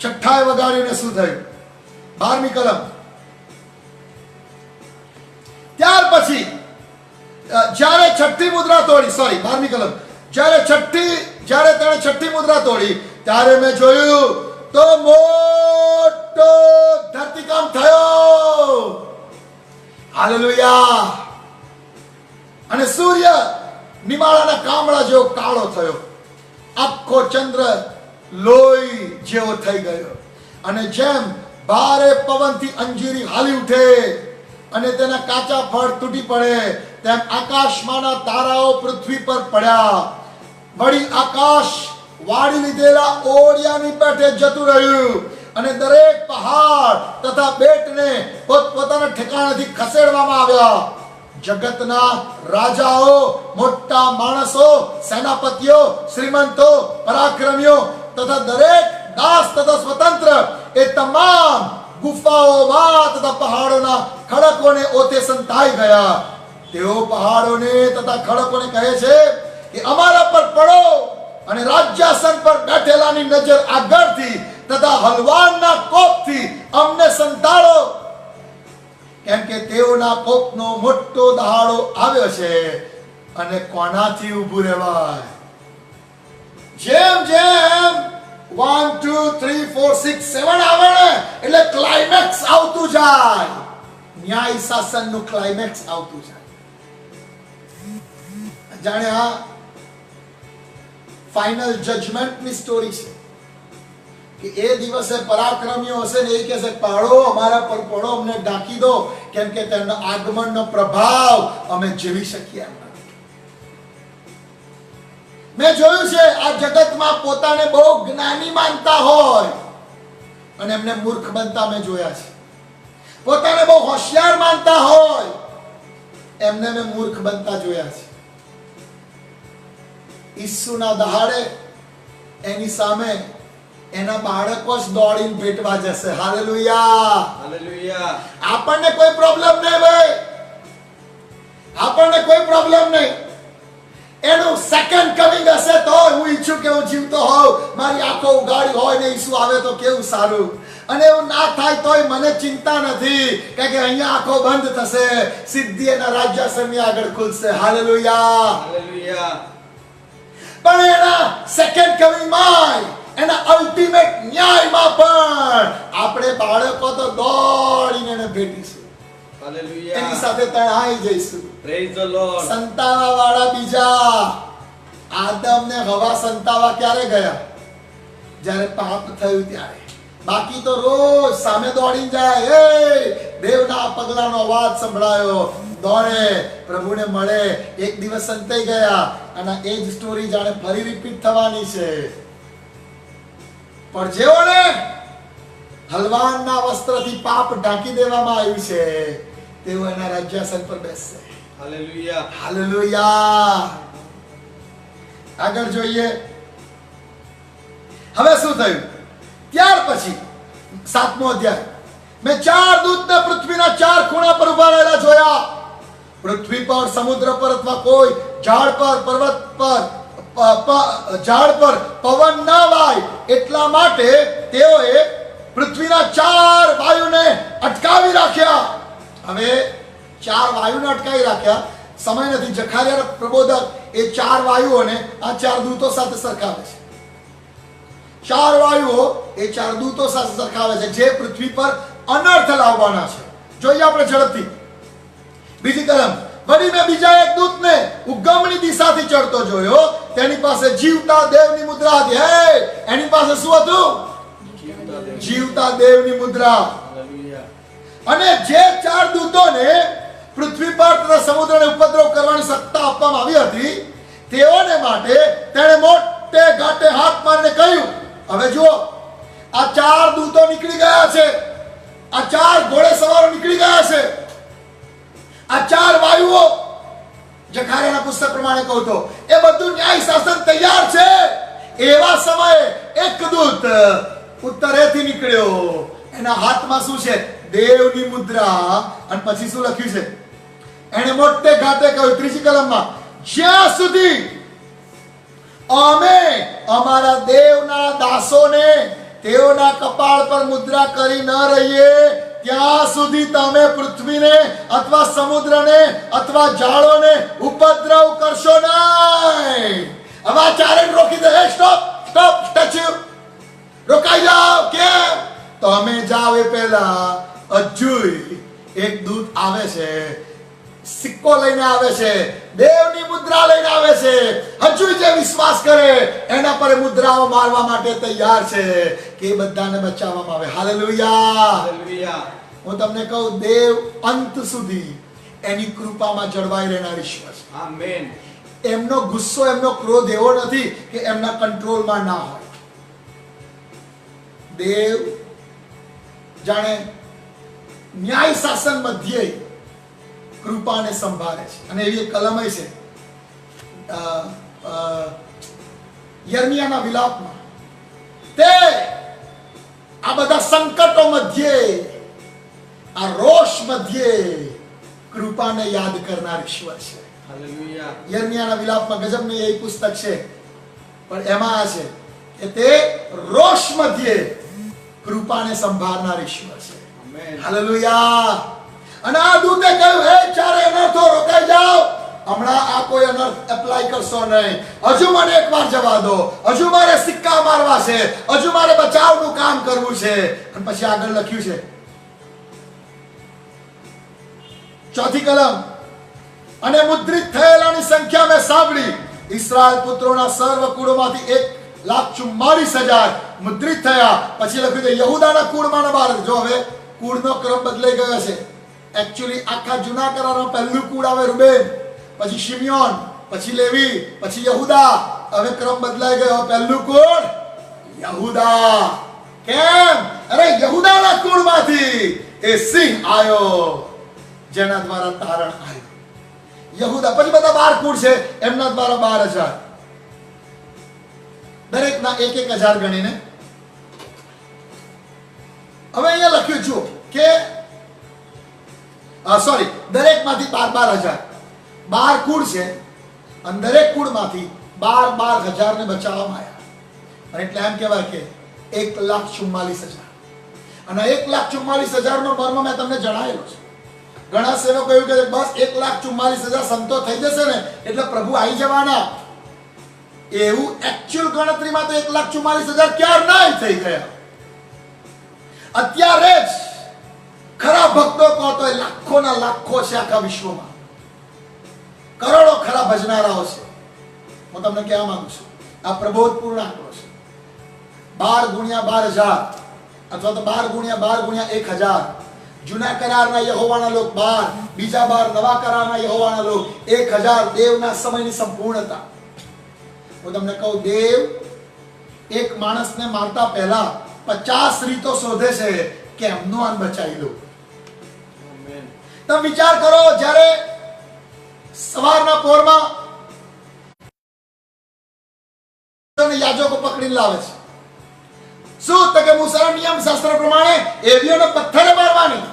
Speaker 1: છઠ્ઠાએ વગાડીને શું થયું? 12મી કલમ. ત્યાર પછી જ્યારે છઠ્ઠી મુદ્રા તોડી, 12મી કલમ, જ્યારે તેણે છઠ્ઠી મુદ્રા તોડી ત્યારે મેં જોયું તો મોટો ધરતીકંપ થયો. હાલેલુયા. અને સૂર્ય નિમાળાના કામળા જેવો કાળો થયો. આખો ચંદ્ર લોહી જેવો થઈ ગયો, અને જેમ ભારે પવનથી અંજીરી હાલી ઉઠે અને તેના કાચા ફળ તૂટી પડે, તેમ આકાશમાંના તારાઓ પૃથ્વી પર પડ્યા. વળી આકાશ વાળી લીધેલા ઓળિયાની પેઠે જતું રહ્યું, અને દરેક પહાડ તથા બેટને પોતપોતાના ઠેકાણેથી ખસેડવામાં આવ્યા. જગતના રાજાઓ, મોટા માણસો, સેનાપતિઓ, શ્રીમંતો, પરાક્રમીઓ તથા દરેક દાસ તથા સ્વતંત્ર એ તમામ ગુફાઓમાં તથા પહાડોના ખડકોને ઓથે સંતાઈ ગયા. તેઓ પહાડોને તથા ખડકોને કહે છે કે અમારા પર પડો, અને રાજ્યાસન પર બેઠેલાની નજર આગળથી તથા હલવાનના કોપથી અમને સંતાડો, કેમ કે તેઓના કોપનો મોટો દહાડો આવ્યો છે, અને કોનાથી ઊભું રહેવાય. જેમ જેમ 1 2 3 4 6 7 આવે ને એટલે ક્લાઇમેક્સ આવતું જાય, ન્યાય શાસનનું ક્લાઇમેક્સ આવતું જાય. જાણે આ ફાઇનલ જજમેન્ટની સ્ટોરી છે કે એ દિવસે પરાક્રમીઓ હશે ને એ કહેશે પાડો, અમારા પર પડો, અમને ઢાંકી દો, કેમ કે તેમના આગમનનો પ્રભાવ અમે જીવી શકીએ એમ નથી. મેં જોયું છે આ જગતમાં પોતાને બહુ જ્ઞાની માનતા હોય અને એમને મૂર્ખ બનતા મેં જોયા છે. પોતાને બહુ હોશિયાર માનતા હોય એમને મેં મૂર્ખ બનતા જોયા છે. ઈસુના દહાડે એની સામે એના બાળકો જ દોડીને ભેટવા જશે. Hallelujah,
Speaker 2: hallelujah.
Speaker 1: આપણને કોઈ પ્રોબ્લેમ નહીં ભાઈ, આપણને કોઈ પ્રોબ્લેમ નહીં. એનું સેકન્ડ કમિંગ હશે તો હું ઈચ્છું કે હું જીવતો હોઉં, મારી આંખો ઉગાડી હોય ને ઈસુ આવે તો કેવું સારું. અને એવું ના થાય તોય મને ચિંતા નથી, કારણ કે અહીંયા આંખો બંધ થશે, સિદ્ધિ એના રાજ્યાસનની આગળ ખુલશે. Hallelujah,
Speaker 2: hallelujah.
Speaker 1: પણ એના સેકન્ડ કમિંગમાં, એના અલ્ટિમેટ ન્યાયમાં પણ આપણે બાળકો તો દોડીને એને ભેટીશું,
Speaker 2: હાલેલુયા.
Speaker 1: એની સાથે તણાઈ જઈશું.
Speaker 2: Praise the lord.
Speaker 1: સંતાવા વાળા બીજા આદમ ને હવા સંતાવા ક્યારે ગયા? જ્યારે પાપ થયું ત્યારે. બાકી તો રોજ સામે દોડીને જાય, એ દેવના પગલાનો અવાજ સંભળાયો, દોડે, પ્રભુને મળે. એક દિવસ સંતાઈ ગયા અને એ જ સ્ટોરી જાણે ફરી રિપીટ થવાની છે. પણ જેઓને હલવાનના વસ્ત્રથી પાપ ઢાંકી દેવામાં આવ્યું છે તેઓ એના રાજ્યાસન પર બેસશે.
Speaker 2: હાલેલુયા.
Speaker 1: હાલેલુયા. આગળ જોઈએ હવે શું થયું. ત્યાર પછી 7મો અધ્યાય, મેં 4 દૂતને પૃથ્વીના 4 ખૂણા પર ઉભા રહેલા જોયા. પૃથ્વી પર, સમુદ્ર પર અથવા કોઈ ઝાડ પર, પર્વત પર, ઝાડ પર પવન ના વાય એટલા માટે તેઓએ પૃથ્વીના 4 વાયુને અટકાવી રાખ્યા. હવે 4 વાયુને અટકાવી રાખ્યા. સમય નથી, જખારિયા પ્રબોધક એ 4 વાયુઓને આ 4 દૂતો સાથે સરખાવે છે. 4 વાયુઓ એ 4 દૂતો સાથે સરખાવે છે જે પૃથ્વી પર અનર્થ લાવવાના છે. જોઈએ આપણે ઝડપથી. બીજી કલમ, વળી મેં બીજા એક દૂતને ઉગમની દિશાથી ચડતો જોયો. તેની પાસે જીવતા દેવની મુદ્રા હતી. હે, એની પાસે શું હતું? જીવતા દેવની મુદ્રા.
Speaker 2: હાલેલુયા.
Speaker 1: અને જે 4 દૂતોને પૃથ્વી પર તથા સમુદ્રને ઉપદ્રવ કરવાની સત્તા આપવામાં આવી હતી તેઓને માટે તેણે મોટે ઘાટે હાથ મારીને કહ્યું, હવે જુઓ, આ 4 દૂતો નીકળી ગયા છે, આ 4 ઘોડેસવારો નીકળી ગયા છે, આ 4 વાયુઓ, જખારિયાના પુસ્તક પ્રમાણે કહું તો એ બધું ન્યાય શાસન તૈયાર છે. એવા સમયે એક દૂત ઉત્તરેથી નીકળ્યો. એના હાથમાં શું છે? દેવની મુદ્રા. અને પછી શું લખ્યું છે? એને મોટે ઘાટે કહ્યું, 3જી કલમમાં, જ્યાં સુધી અમે અમારા દેવના દાસોને તેઓના કપાળ પર મુદ્રા કરી ન રહીએ ત્યાં સુધી તમે પૃથ્વીને અથવા સમુદ્રને અથવા ઝાડોને ઉપદ્રવ કરશો નહીં. હવે આ 4 રોકી દે. સ્ટોપ, સ્ટોપ, સ્ટેચ્યુ, રોકાઈ જાઓ. કેમ? તમે જાઓ એ પહેલા હજુ એક દૂત આવે છે. સિક્કો લઈને આવે છે, દેવની મુદ્રા લઈને આવે છે. હજુ જે વિશ્વાસ કરે એના પર મુદ્રાઓ મારવા માટે તૈયાર છે કે એ બધાને બચાવવામાં આવે. હાલેલુયા.
Speaker 2: હાલેલુયા.
Speaker 1: હું તમને કહું, દેવ અંત સુધી એની કૃપામાં જળવાઈ રહેનાર ઈશ્વર છે.
Speaker 2: આમેન.
Speaker 1: એમનો ગુસ્સો, એમનો ક્રોધ એવો નથી કે એમના કંટ્રોલમાં ના હોય. દેવ જાણે ન્યાય શાસન મધ્યે કૃપાને સંભાળે છે. અને એવી એક કલમ છે યર્મિયાના વિલાપમાં, તે આ બધા સંકટો મધ્યે, આ રોષ મધ્યે કૃપાને યાદ કરનાર ઈશ્વર છે.
Speaker 2: હાલેલુયા.
Speaker 1: યર્મિયાના વિલાપમાં ગજબની એ પુસ્તક છે, પણ એમાં આ છે કે તે રોષ મધ્યે કૃપાને સંભાળનાર ઈશ્વર છે.
Speaker 2: આમેન.
Speaker 1: હાલેલુયા. અને આ દૂતે કહ્યું, હે ચારે અનર્થો રોકાઈ જાઓ, હમણાં આ કોઈ અનર્થ એપ્લાય કરશો નહીં. હજુ મને એકવાર જવા દો, હજુ મારે સિક્કા મારવા છે, હજુ મારે બચાવનું કામ કરવું છે. અને પછી આગળ લખ્યું છે, ચોથી કલમ, અને મુદ્રિત થયેલાની સંખ્યા મેં સાંભળી, ઇસ્રાયેલ પુત્રોના સર્વ કુળોમાંથી 1,44,000 મુદ્રિત થયા. પછી લખ્યું છે યહૂદાના કુળમાંના બાળક. જો હવે કુળનો ક્રમ બદલાઈ ગયો છે. એકચ્યુઅલી આખા જૂના કરારમાં પહેલું કુળ આવે રૂબેન, પછી શિમ્યોન, પછી લેવી, પછી યહૂદા. હવે ક્રમ બદલાઈ ગયો, પહેલું કુળ યહૂદા. કેમ? અરે યહૂદાના કુળમાંથી એ સિંહ આવ્યો જેના દ્વારા તારણ આવ્યું. યહૂદા. પછી બધા 12 કુળ છે, એમના દ્વારા 12,000, દરેકના 1,000 ગણીને. હવે અહીંયા લખ્યું છું કે સોરી, દરેકમાંથી 12,000. 12 કુળ છે અને દરેક કુળમાંથી 12,000 ને બચાવવામાં આવ્યા. અને એટલે એમ કહેવાય કે 1,44,000. અને 1,44,000 નો મર્મ મેં તમને જણાવેલો છે. ઘણા સેવકો એવું કહે છે બસ 1,44,000 સંતો થઈ જશે ને એટલે પ્રભુ આવી જવાના. એવું એકચ્યુઅલ ગણતરીમાં તો 1,44,000 ક્યારના થઈ ગયા. અત્યારે જ ખરા ભક્તો કહો તો લાખોના લાખો છે આખા વિશ્વમાં. કરોડો ખરા ભજનારાઓ છે. હું તમને કહેવા માંગુ છું, આ પ્રબોધપૂર્ણ આંકડો છે. 12 ગુણ્યા 12,000 અથવા તો 12 ગુણ્યા 12 ગુણ્યા 1,000. જૂના કરારના યહોવાના લોક 12, બીજા 12 નવા કરારના યહોવાના લોક 1,000. દેવના સમયની સંપૂર્ણતા. હું તમને કહું, દેવ એક માણસને મારતા પહેલા 50 રીતો શોધે છે કે એમનો આન બચાવી લો.
Speaker 2: આમેન.
Speaker 1: તમે વિચાર કરો, જ્યારે સવારના પોરમાં યાજકો પકડીને લાવે છે, શું તો કે મૂસાના નિયમ શાસ્ત્ર પ્રમાણે એવીઓને પથ્થરે મારવાની.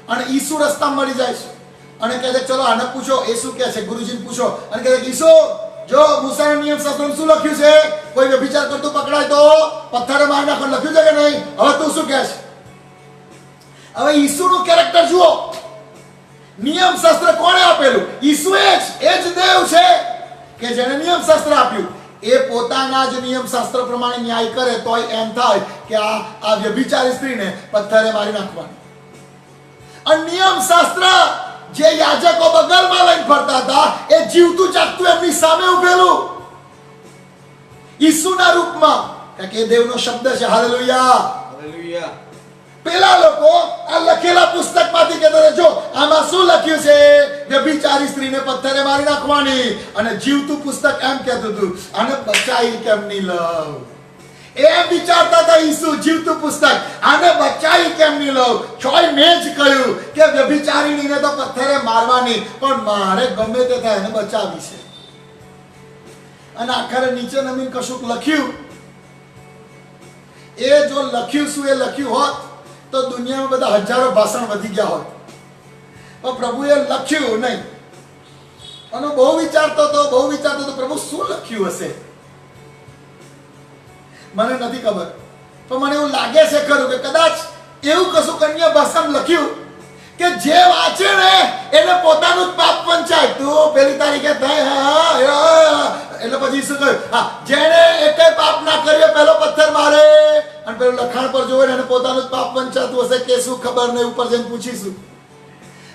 Speaker 1: અને ઈસુ રસ્તા મળી જાય છે અને કહે છે ચલો આને પૂછો એ શું કહે છે, ગુરુજીને પૂછો. અને કહે છે ઈસુ, જો મૂસાના નિયમ શાસ્ત્રમાં શું લખ્યું છે, કોઈ વ્યભિચાર કરતું પકડાય તો પથ્થરે મારી નાખો, લખ્યું છે કે નહીં? હવે તું શું કહે છે? હવે ઈસુનું કેરેક્ટર જુઓ. નિયમ શાસ્ત્ર કોણે આપેલું? ઈસુ એ જ દેવ છે કે જેને નિયમ શાસ્ત્ર આપ્યું. એ પોતાના જ નિયમ શાસ્ત્ર પ્રમાણે ન્યાય કરે તોય એમ થાય કે આ વ્યભિચારી સ્ત્રીને પથ્થરે મારી નાખવાની. અને નિયમ શાસ્ત્ર જે યાજકો બગલમાં લઈને ફરતા હતા એ જીવતું જાગતું એમની સામે ઉભેલું ઈસુના રૂપમાં, કારણ કે એ દેવનો શબ્દ છે. હાલેલુયા.
Speaker 2: હાલેલુયા.
Speaker 1: પેલા લોકો આ લખેલા પુસ્તકમાંથી કહેતા હતા જો આમાં શું લખ્યું છે, વ્યભિચારી સ્ત્રીને પથ્થરે મારી નાખવાની. અને જીવતું પુસ્તક એમ કહેતું હતું આને બચાવી કેમ નહીં લઉં. એમ વિચારતા હતા ઈસુ, જીવતું પુસ્તક આને બચાવી કેમ નહીં લઉં. છોય મેં જ કહ્યું કે વ્યભિચારીણીને તો પથ્થરે મારવાની, પણ મારે ગમે તે થાય એને બચાવી છે. અને આખરે નીચે નમીન કશુંક લખ્યું. એ જો લખ્યું શું એ લખ્યું હોત તો દુનિયામાં બધા હજારો ભાષણ વધી ગયા હોત, પણ પ્રભુએ લખ્યું નહીં. અને બહુ વિચારતો હતો પ્રભુ શું લખ્યું હશે. મને નથી ખબર, પણ મને એવું લાગે છે ખરું કે કદાચ એવું કશું કન્યા ભાષામાં લખ્યું કે જે વાંચે ને એને પોતાનું જ પાપ પંચાય. તું પેલી તારીખે થાય એટલે પછી શું કહ્યું, હા જેને એકે પાપ ના કર્યો પહેલો પથ્થર મારે. અને પેલું લખાણ પર જોવે ને એને પોતાનું જ પાપ પંચાતું હશે કે શું ખબર નહીં, ઉપર જઈને પૂછીશું.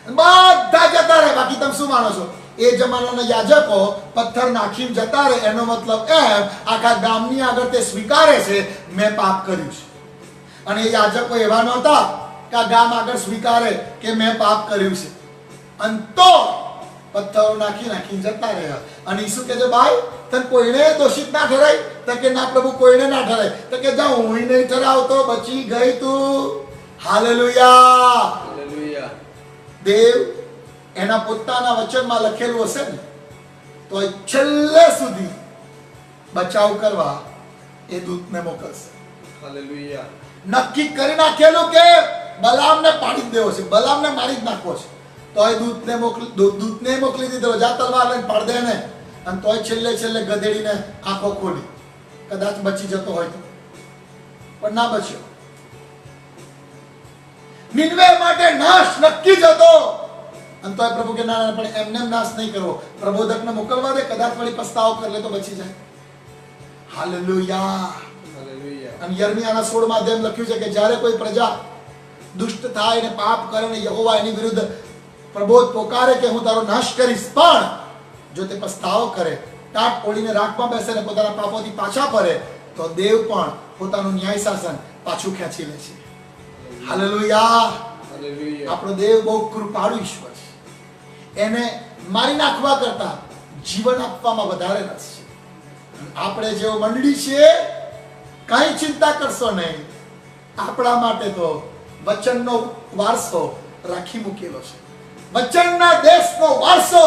Speaker 1: બધા જતા રહે. બાકી તમે શું માનો છો? એ જમાનાના યાજકો પથ્થર નાખીને જતા રહે, એનો મતલબ એમ આખા ગામની આગળ તે સ્વીકારે છે મેં પાપ કર્યું છે. અને એ યાજકો એવા નહોતા કે આ ગામ આગળ સ્વીકારે કે મેં પાપ કર્યું છે, અને તો પથ્થરો નાખીને જતા રહ્યા. અને ઈસુ કહે છે ભાઈ તને કોઈને દોષિત ના ઠરાય? તો કે ના પ્રભુ, કોઈને ના ઠરાય. તો કે જા, હું નહીં ઠરાવતો, બચી ગઈ તું. હાલેલુયા.
Speaker 2: હાલેલુયા.
Speaker 1: દેવ એના પોતાના વચનમાં લખેલું હશે ને તો એ છેલ્લે સુધી બચાવ કરવા એ દૂતને મોકલશે.
Speaker 2: હાલેલુયા.
Speaker 1: નક્કી કરી નાખેલું કે બલામને પાડી જ દેવો છે, બલામને મારી જ નાખવો છે, તો એ દૂતને મોકલી દીધો, જા તલવાર લઈને પાડ દે ને. અને તોય છેલ્લે ગધેડીને આંખો ખોલી, કદાચ બચી જતો હોય તો, પણ ના બચ્યો. નિનવે માટે નાશ નક્કી જ હતો, અને તોય પ્રભુ કે ના, પણ એમને નાશ નહીં કરવો, પ્રબોધકને મોકલવા દે, કદાચ વળી પસ્તાવો કરી લે તો બચી જાય. હાલેલુયા.
Speaker 2: હાલેલુયા.
Speaker 1: અને યર્મિયાના 16 અધ્યાયમાં લખ્યું છે કે જ્યારે કોઈ પ્રજા દુષ્ટ થાય ને પાપ કરે ને યહોવા એની વિરુદ્ધ પ્રબોધ પોકારે કે હું તારો નાશ કરીશ, પણ જો તે પસ્તાવો કરે, ટાટ ઓળીને રાખમાં બેસે ને પોતાના પાપોથી પાછા ફરે, તો દેવ પણ પોતાનું ન્યાય શાસન પાછું ખેંચી લે છે. હાલેલુયા.
Speaker 2: હાલેલુયા.
Speaker 1: આપણો દેવ બહુ કૃપાળુ ઈશ્વર છે. એને મારી નાખવા કરતા જીવન આપવામાં વધારે રસ છે. આપણે જેવો મંડળી છે, કાંઈ ચિંતા કરશો નહીં, આપણા માટે તો વચનનો વારસો રાખી મૂકેલો છે. વચનના દેશનો વારસો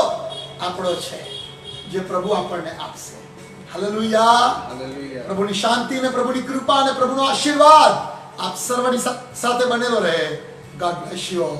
Speaker 1: આપણો છે, જે પ્રભુ આપણને આપશે. હાલેલુયા.
Speaker 2: હાલેલુયા.
Speaker 1: પ્રભુની શાંતિ ને પ્રભુની કૃપા અને પ્રભુનો આશીર્વાદ આપ સર્વની સાથે બનેલો રહે. God bless you all.